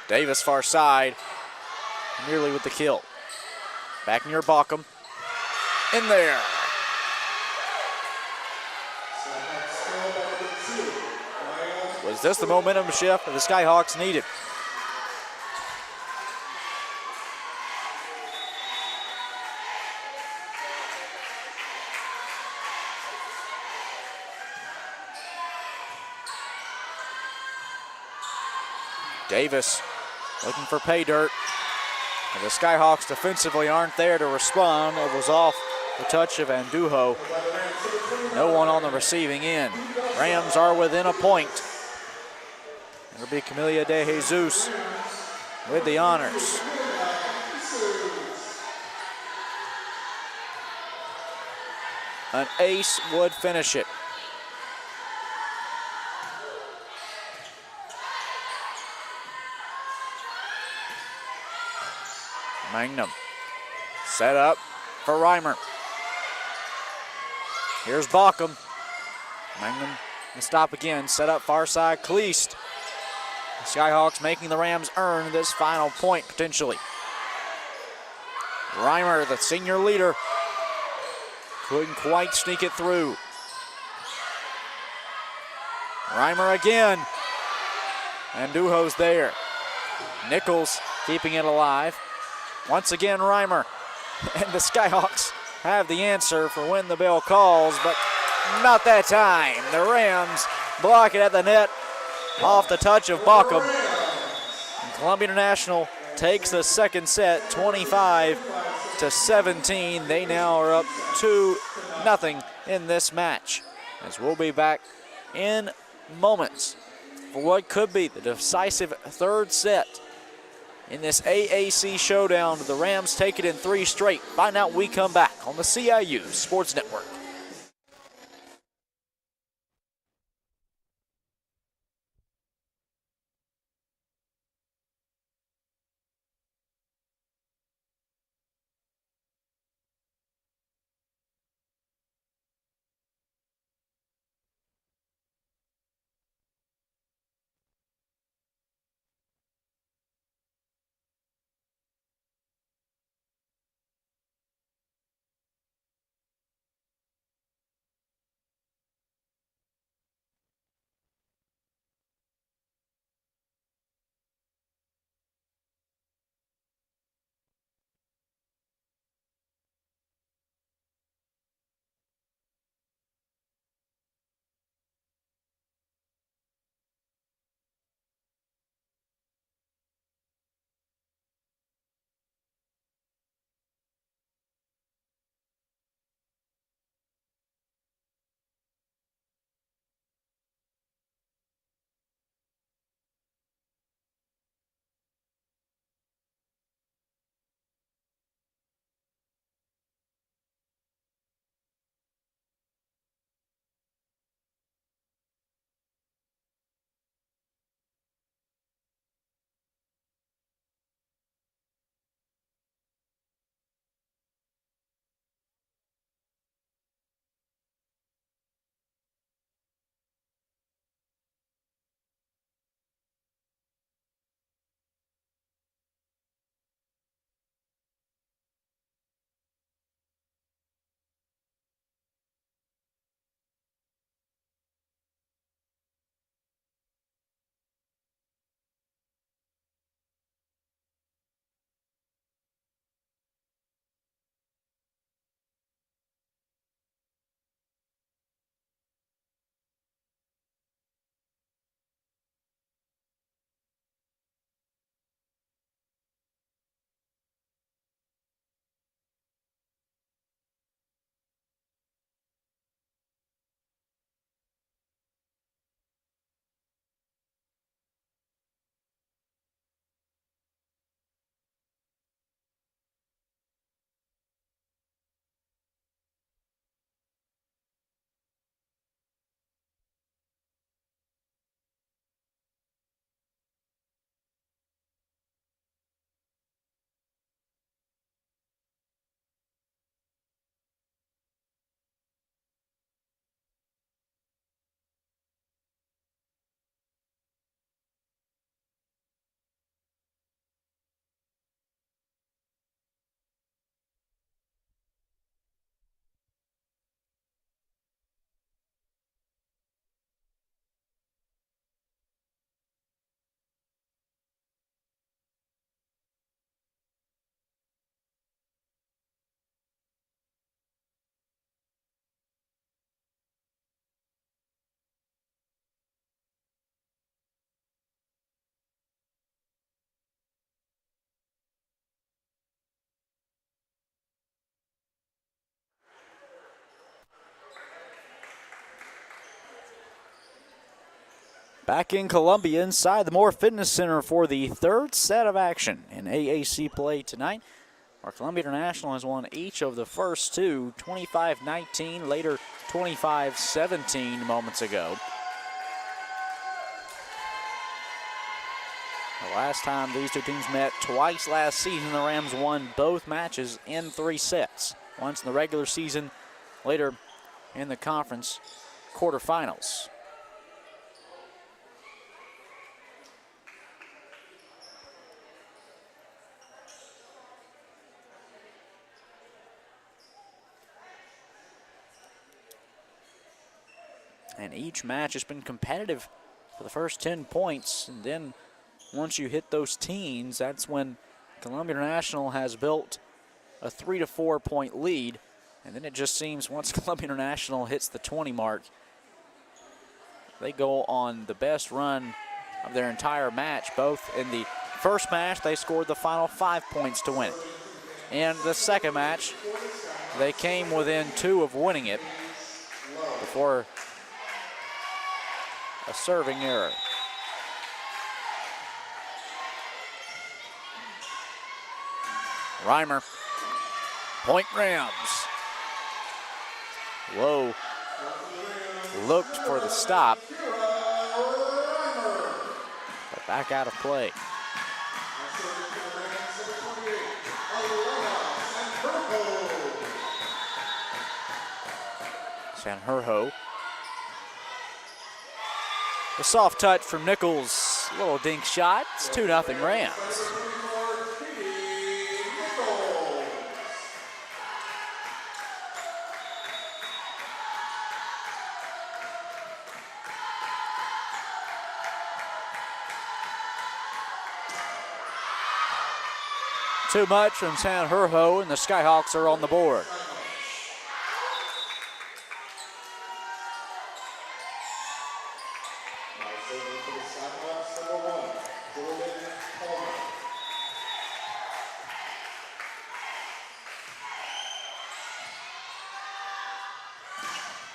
Davis far side, nearly with the kill. Back near Bockham. In there. Was this the momentum shift that the Skyhawks needed? Davis looking for pay dirt. And the Skyhawks defensively aren't there to respond. It was off the touch of Andujo. No one on the receiving end. Rams are within a point. It'll be Camelia De Jesus with the honors. An ace would finish it. Magnum set up for Reimer. Here's Bockham. Magnum can stop again. Set up far side, Kleist. Skyhawks making the Rams earn this final point potentially. Reimer, the senior leader, couldn't quite sneak it through. Reimer again. Andujo's there. Nichols keeping it alive. Once again, Reimer. And the Skyhawks have the answer for when the bell calls, but not that time. The Rams block it at the net off the touch of Bockham. And Columbia International takes the second set, 25-17. They now are up 2-0 in this match. As we'll be back in moments for what could be the decisive third set in this AAC showdown. The Rams take it in 3 straight. Find out when we come back on the CIU Sports Network. Back in Columbia inside the Moore Fitness Center for the third set of action in AAC play tonight. Our Columbia International has won each of the first two, 25-19, later 25-17 moments ago. The last time these two teams met twice last season, the Rams won both matches in 3 sets. Once in the regular season, later in the conference quarterfinals. And each match has been competitive for the first 10 points. And then once you hit those teens, that's when Columbia International has built a 3 to 4 point lead. And then it just seems once Columbia International hits the 20 mark, they go on the best run of their entire match. Both in the first match, they scored the final 5 points to win it. In the second match, they came within 2 of winning it before a serving error. Reimer, point Rams. Lowe looked for the stop, but back out of play. Sanjurjo. A soft touch from Nichols. Little dink shot. It's 2-0 Rams. Too much from Sanjurjo, and the Skyhawks are on the board.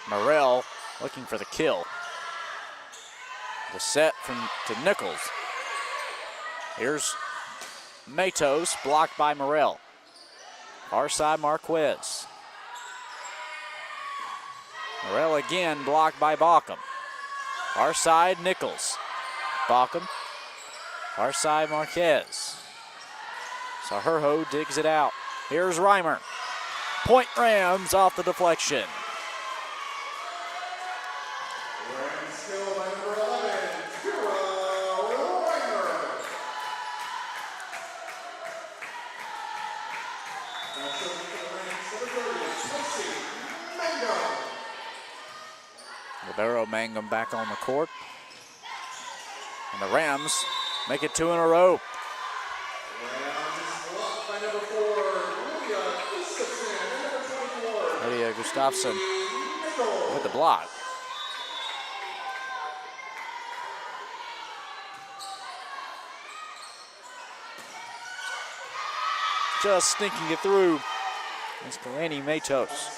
Morrell looking for the kill. The set to Nichols. Here's Matos, blocked by Morrell. Far side, Marquez. Morrell again, blocked by Baucom. Far side, Nichols. Baucom. Far side, Marquez. Sanjurjo digs it out. Here's Reimer. Point Rams off the deflection. Libero Mangum back on the court. And the Rams make it 2 in a row. Lydia Gustafsson with the block. Just sneaking it through is Kalani Matos.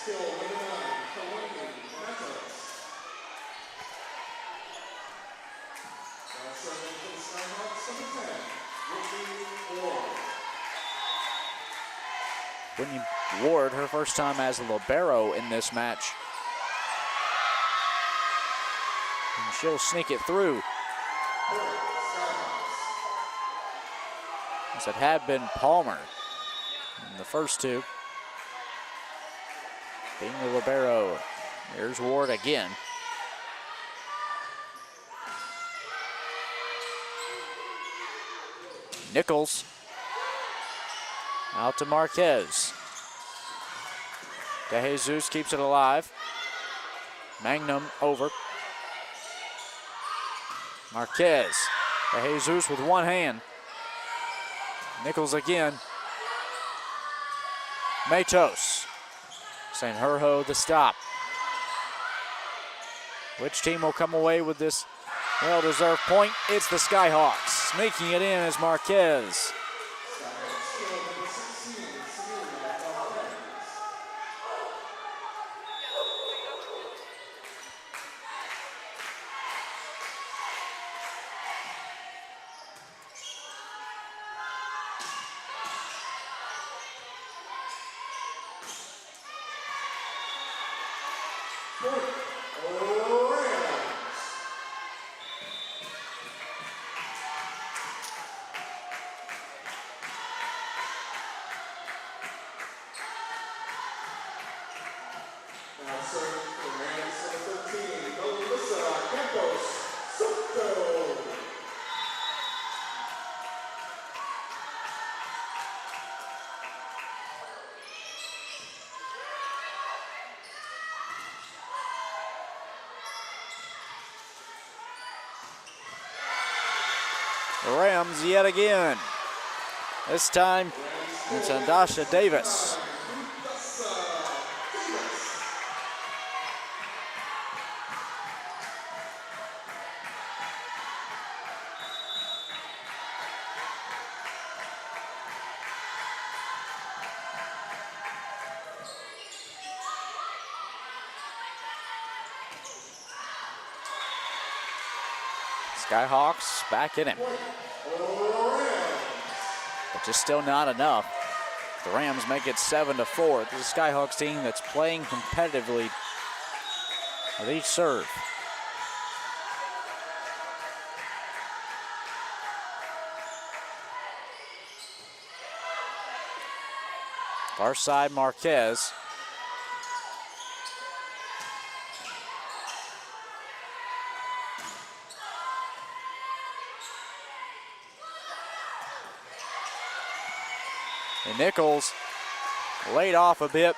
Whitney Ward, her first time as a libero in this match. And she'll sneak it through. As it had been Palmer in the first two. Being the libero. Here's Ward again. Nichols. Out to Marquez. De Jesus keeps it alive. Magnum over. Marquez. De Jesus with one hand. Nichols again. Matos. Sanjurjo the stop. Which team will come away with this well-deserved point? It's the Skyhawks. Sneaking it in is Marquez. Now serving for Rams number 13, Melissa Campos Soto. The Rams yet again. This time it's Andasha Davis. Skyhawks back in it. But just still not enough. The Rams make it 7-4. This is a Skyhawks team that's playing competitively with each serve. Far side, Marquez. And Nichols laid off a bit,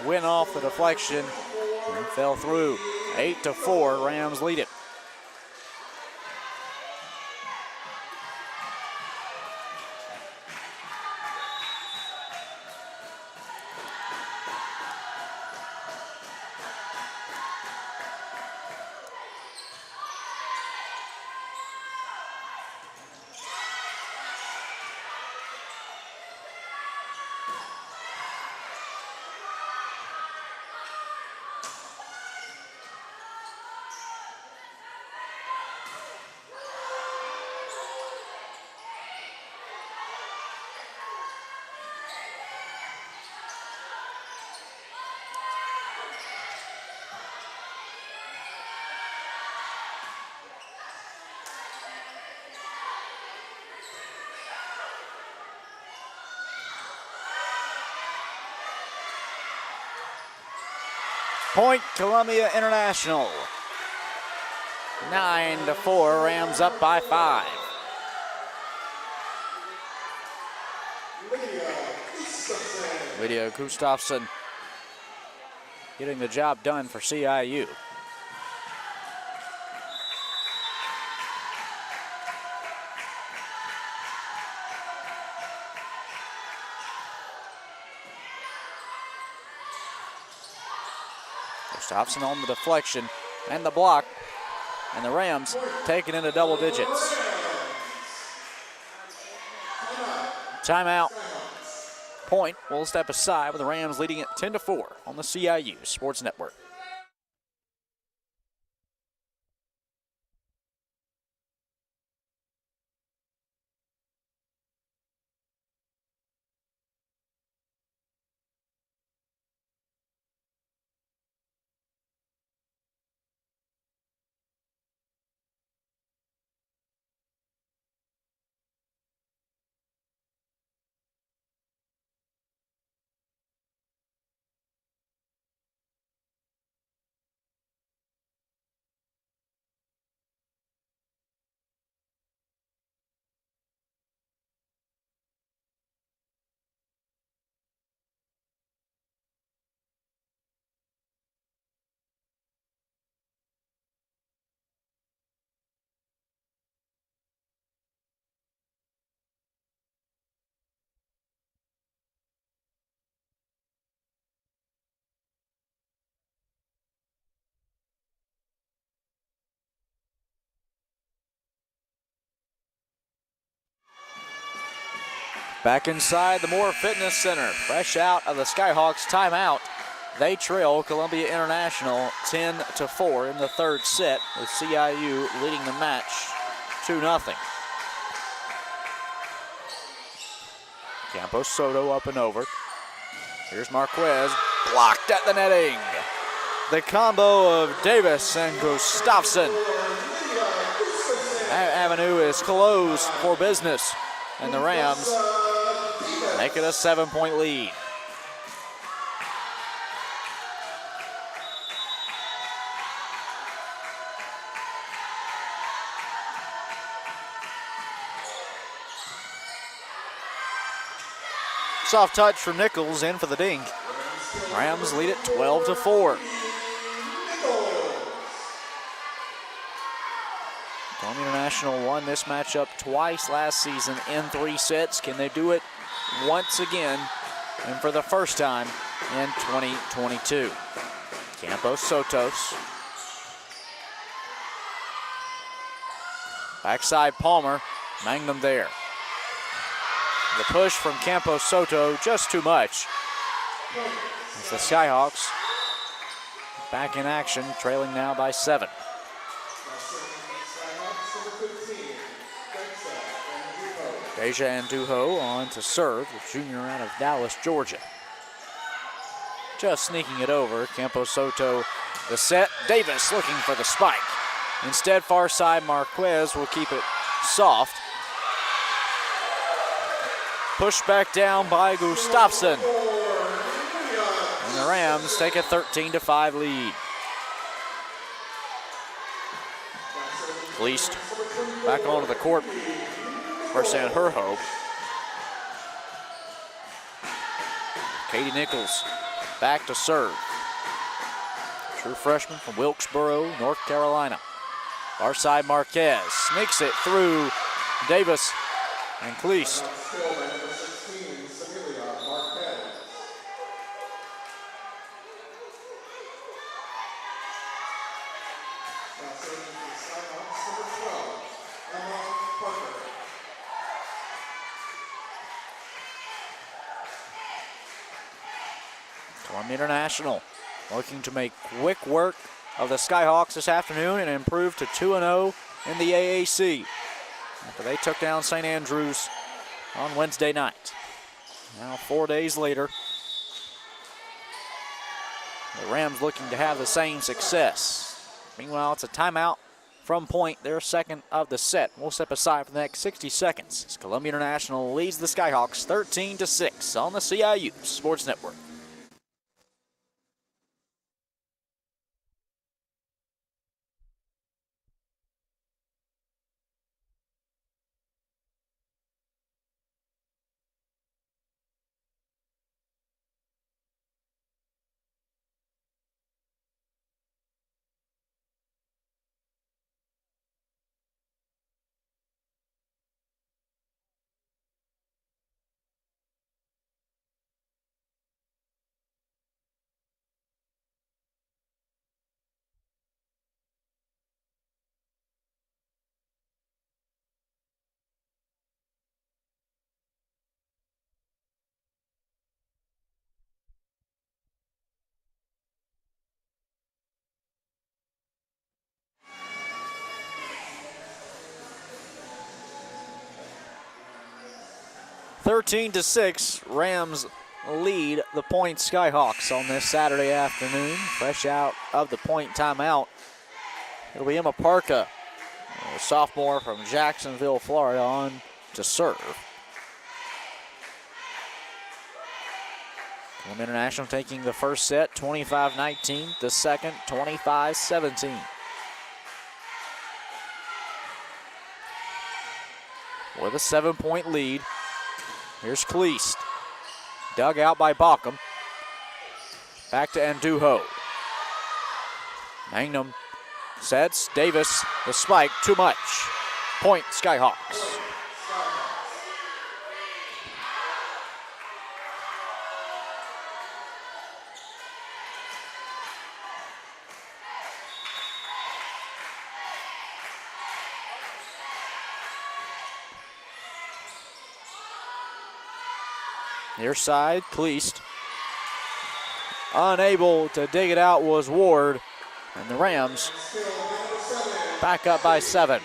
went off the deflection, and fell through. 8-4, Rams lead it. Point Columbia International. 9-4, Rams up by 5. Lydia Gustafson getting the job done for CIU. Gustafson on the deflection and the block, and the Rams take it into double digits. Timeout. Point will step aside with the Rams leading it 10-4 on the CIU Sports Network. Back inside the Moore Fitness Center, fresh out of the Skyhawks timeout. They trail Columbia International 10-4 in the third set, with CIU leading the match 2-0. Campos Soto up and over. Here's Marquez, blocked at the netting. the combo of Davis and Gustafson. That avenue is closed for business, and the Rams make it a 7-point lead. Soft touch from Nichols, in for the dink. Rams lead it 12-4. Columbia International won this matchup twice last season in 3 sets. Can they do it once again and for the first time in 2022? Campos Sotos. Backside Palmer, Magnum there. The push from Campos Soto, just too much. As the Skyhawks back in action, trailing now by 7. Deja Andujo on to serve, the junior out of Dallas, Georgia. Just sneaking it over, Campos Soto the set. Davis looking for the spike. Instead, far side Marquez will keep it soft. Pushed back down by Gustafson. And the Rams take a 13-5 lead. Least back onto the court for San Herho. Katie Nichols back to serve. True freshman from Wilkesboro, North Carolina. Far side Marquez sneaks it through Davis and Cleast. Columbia International looking to make quick work of the Skyhawks this afternoon and improve to 2-0 in the AAC after they took down St. Andrews on Wednesday night. Now 4 days later, the Rams looking to have the same success. Meanwhile, it's a timeout from Point, their second of the set. We'll step aside for the next 60 seconds as Columbia International leads the Skyhawks 13-6 on the CIU Sports Network. (13-6), Rams lead the Point Skyhawks on this Saturday afternoon. Fresh out of the Point timeout, it'll be Emma Parka, a sophomore from Jacksonville, Florida, on to serve. Columbia International taking the first set 25-19, the second 25-17. With a 7-point lead. Here's Cleast. Dug out by Baucom. Back to Andujo. Magnum sets. Davis, the spike, too much. Point Skyhawks. Near side, Cleast. Unable to dig it out was Ward, and the Rams back up by 7.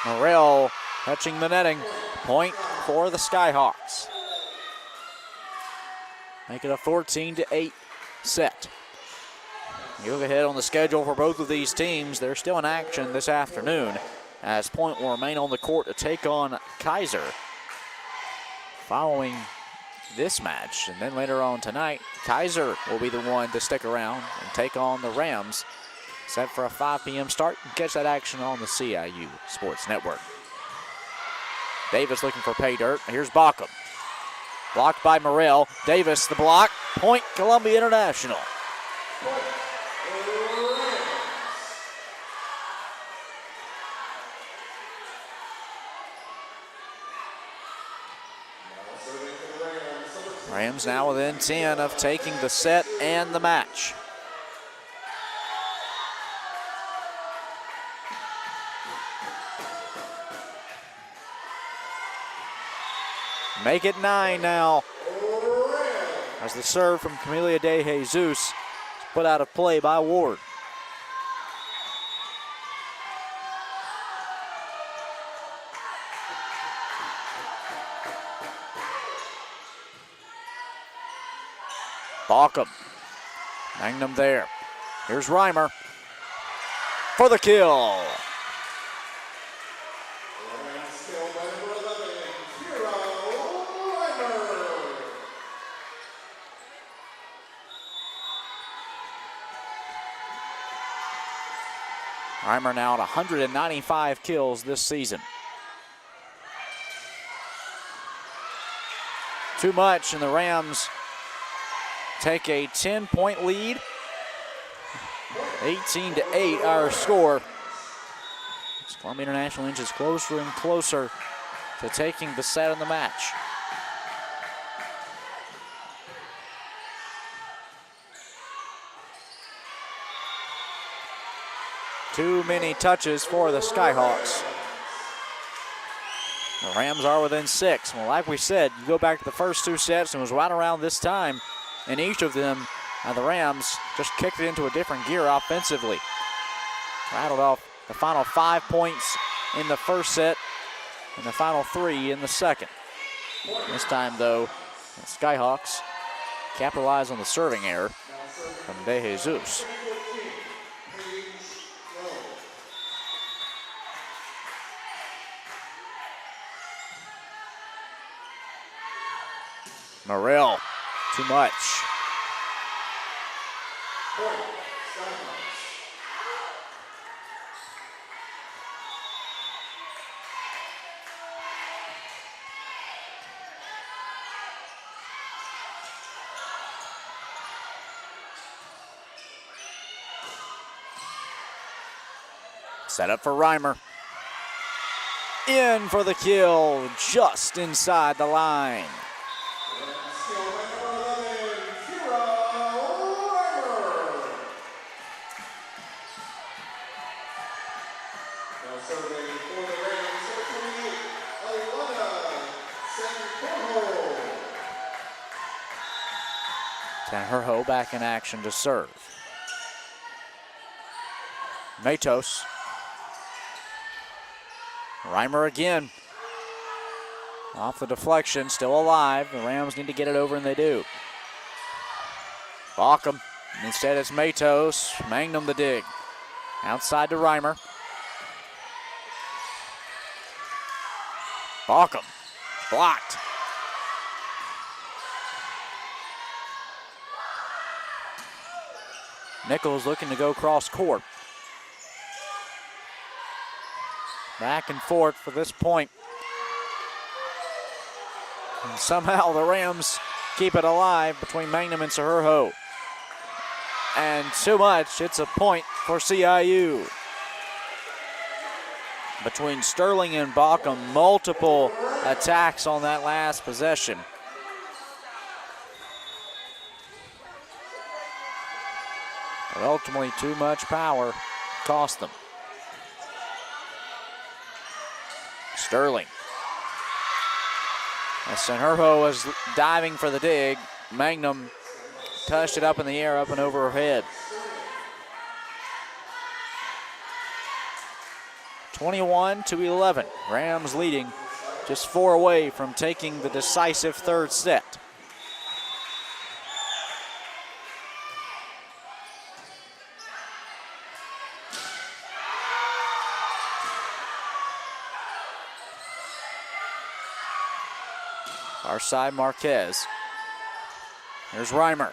Morrell touching the netting. Point for the Skyhawks. Make it a 14-8 set. You look ahead on the schedule for both of these teams. They're still in action this afternoon as Point will remain on the court to take on Kaiser following this match. And then later on tonight, Kaiser will be the one to stick around and take on the Rams. Set for a 5 p.m. start. Catch that action on the CIU Sports Network. Davis looking for pay dirt. Here's Bockham. Blocked by Morrell. Davis, the block. Point, Columbia International. Rams now within 10 of taking the set and the match. Make it 9 now. As the serve from Camelia De Jesus is put out of play by Ward. Bockham. Magnum there. Here's Reimer for the kill. Reimer now at 195 kills this season. Too much, and the Rams take a 10-point lead. 18-8 our score. As Columbia International inches closer and closer to taking the set in the match. Too many touches for the Skyhawks. The Rams are within 6. Well, like we said, you go back to the first 2 sets, and it was right around this time in each of them. The Rams just kicked it into a different gear offensively. Rattled off the final 5 points in the first set and the final 3 in the second. This time, though, the Skyhawks capitalize on the serving error from De Jesus. Morrell, too much. Set up for Reimer. In for the kill, just inside the line. Herho back in action to serve. Matos. Reimer again. Off the deflection, still alive. The Rams need to get it over, and they do. Bockham. Instead, it's Matos. Magnum the dig. Outside to Reimer. Bockham. Blocked. Nichols looking to go cross court. Back and forth for this point. And somehow the Rams keep it alive between Magnum and Serho. And too much, it's a point for CIU. Between Sterling and Bockham, multiple attacks on that last possession. But ultimately, too much power cost them. Sterling. As Senherho was diving for the dig, Magnum touched it up in the air, up and over her head. 21-11. Rams leading, just 4 away from taking the decisive third set. Our side, Marquez. Here's Reimer.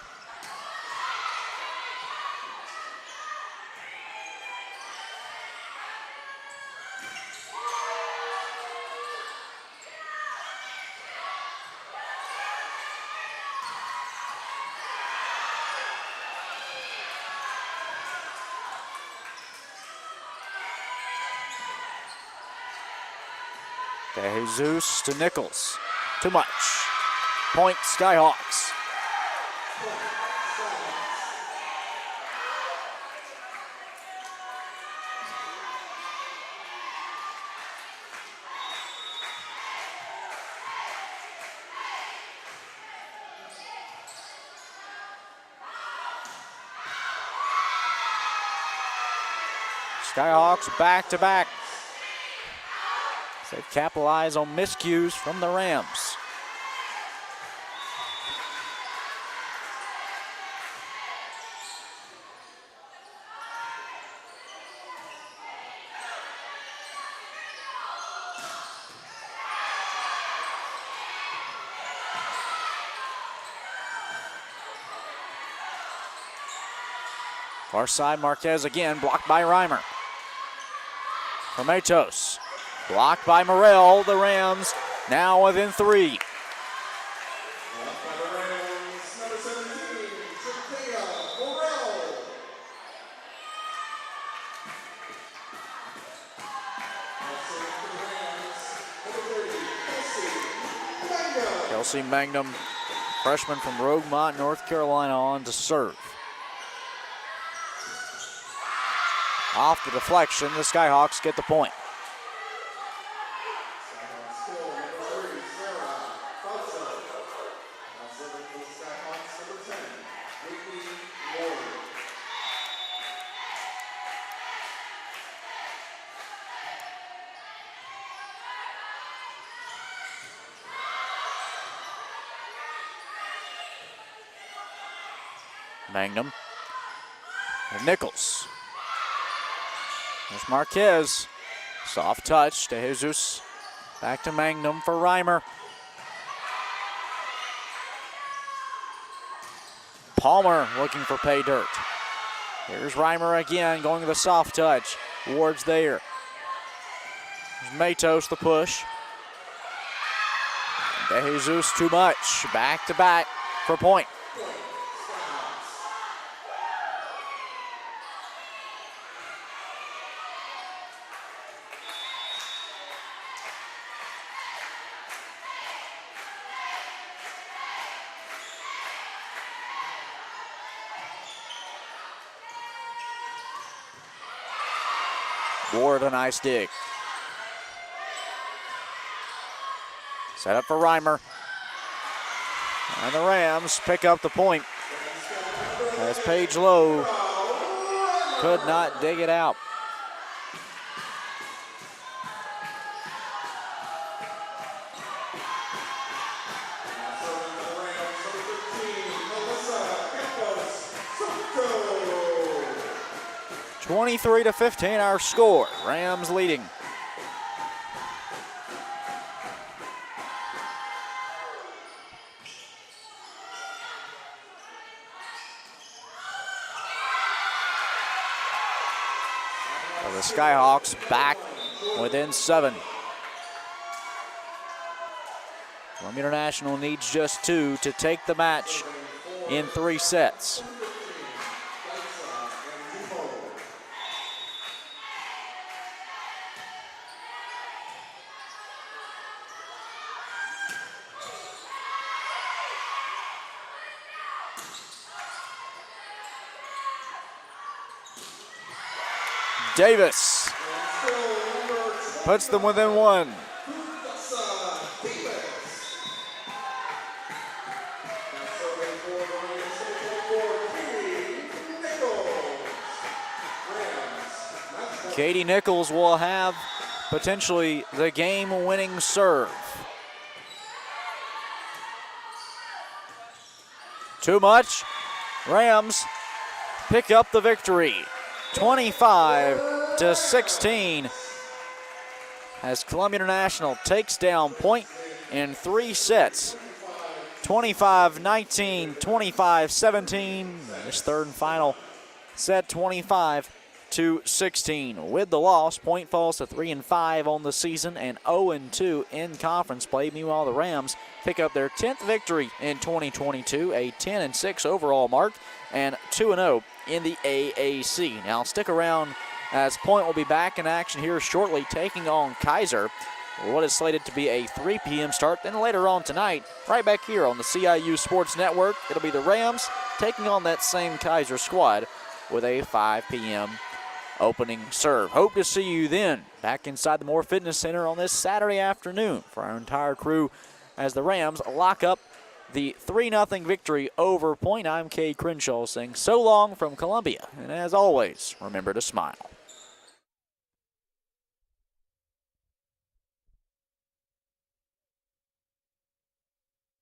De Jesus to Nichols. Too much. Point Skyhawks. Skyhawks back to back. They capitalize on miscues from the Rams. Far side, Marquez again, blocked by Reimer. From Matos. Blocked by Morrell. The Rams now within 3. Kelsey Magnum, freshman from Rogemont, North Carolina, on to serve. Off the deflection, the Skyhawks get the point. Magnum and Nichols. There's Marquez. Soft touch to Jesus. Back to Magnum for Reimer. Palmer looking for pay dirt. Here's Reimer again, going to the soft touch. Ward's there. There's Matos, the push. De Jesus too much. Back to back for point. Ward, a nice dig. Set up for Reimer. And the Rams pick up the point as Page Lowe could not dig it out. (23-15) our score. Rams leading. So the Skyhawks back within 7. Columbia International needs just 2 to take the match in 3 sets. Davis puts them within 1. Katie Nichols will have potentially the game-winning serve. Too much. Rams pick up the victory. 25-16 as Columbia International takes down Point in 3 sets. 25-19, 25-17. This third and final set, 25-16. With the loss, Point falls to 3-5 on the season and 0-2 in conference play. Meanwhile, the Rams pick up their 10th victory in 2022, a 10-6 overall mark, and 2-0 in the AAC. Now stick around as Point will be back in action here shortly, taking on Kaiser. What is slated to be a 3 p.m. start. Then later on tonight, right back here on the CIU Sports Network, it'll be the Rams taking on that same Kaiser squad with a 5 p.m. opening serve. Hope to see you then back inside the Moore Fitness Center on this Saturday afternoon for our entire crew as the Rams lock up the 3-0 victory over Point. I'm Kay Crenshaw saying so long from Columbia. And as always, remember to smile.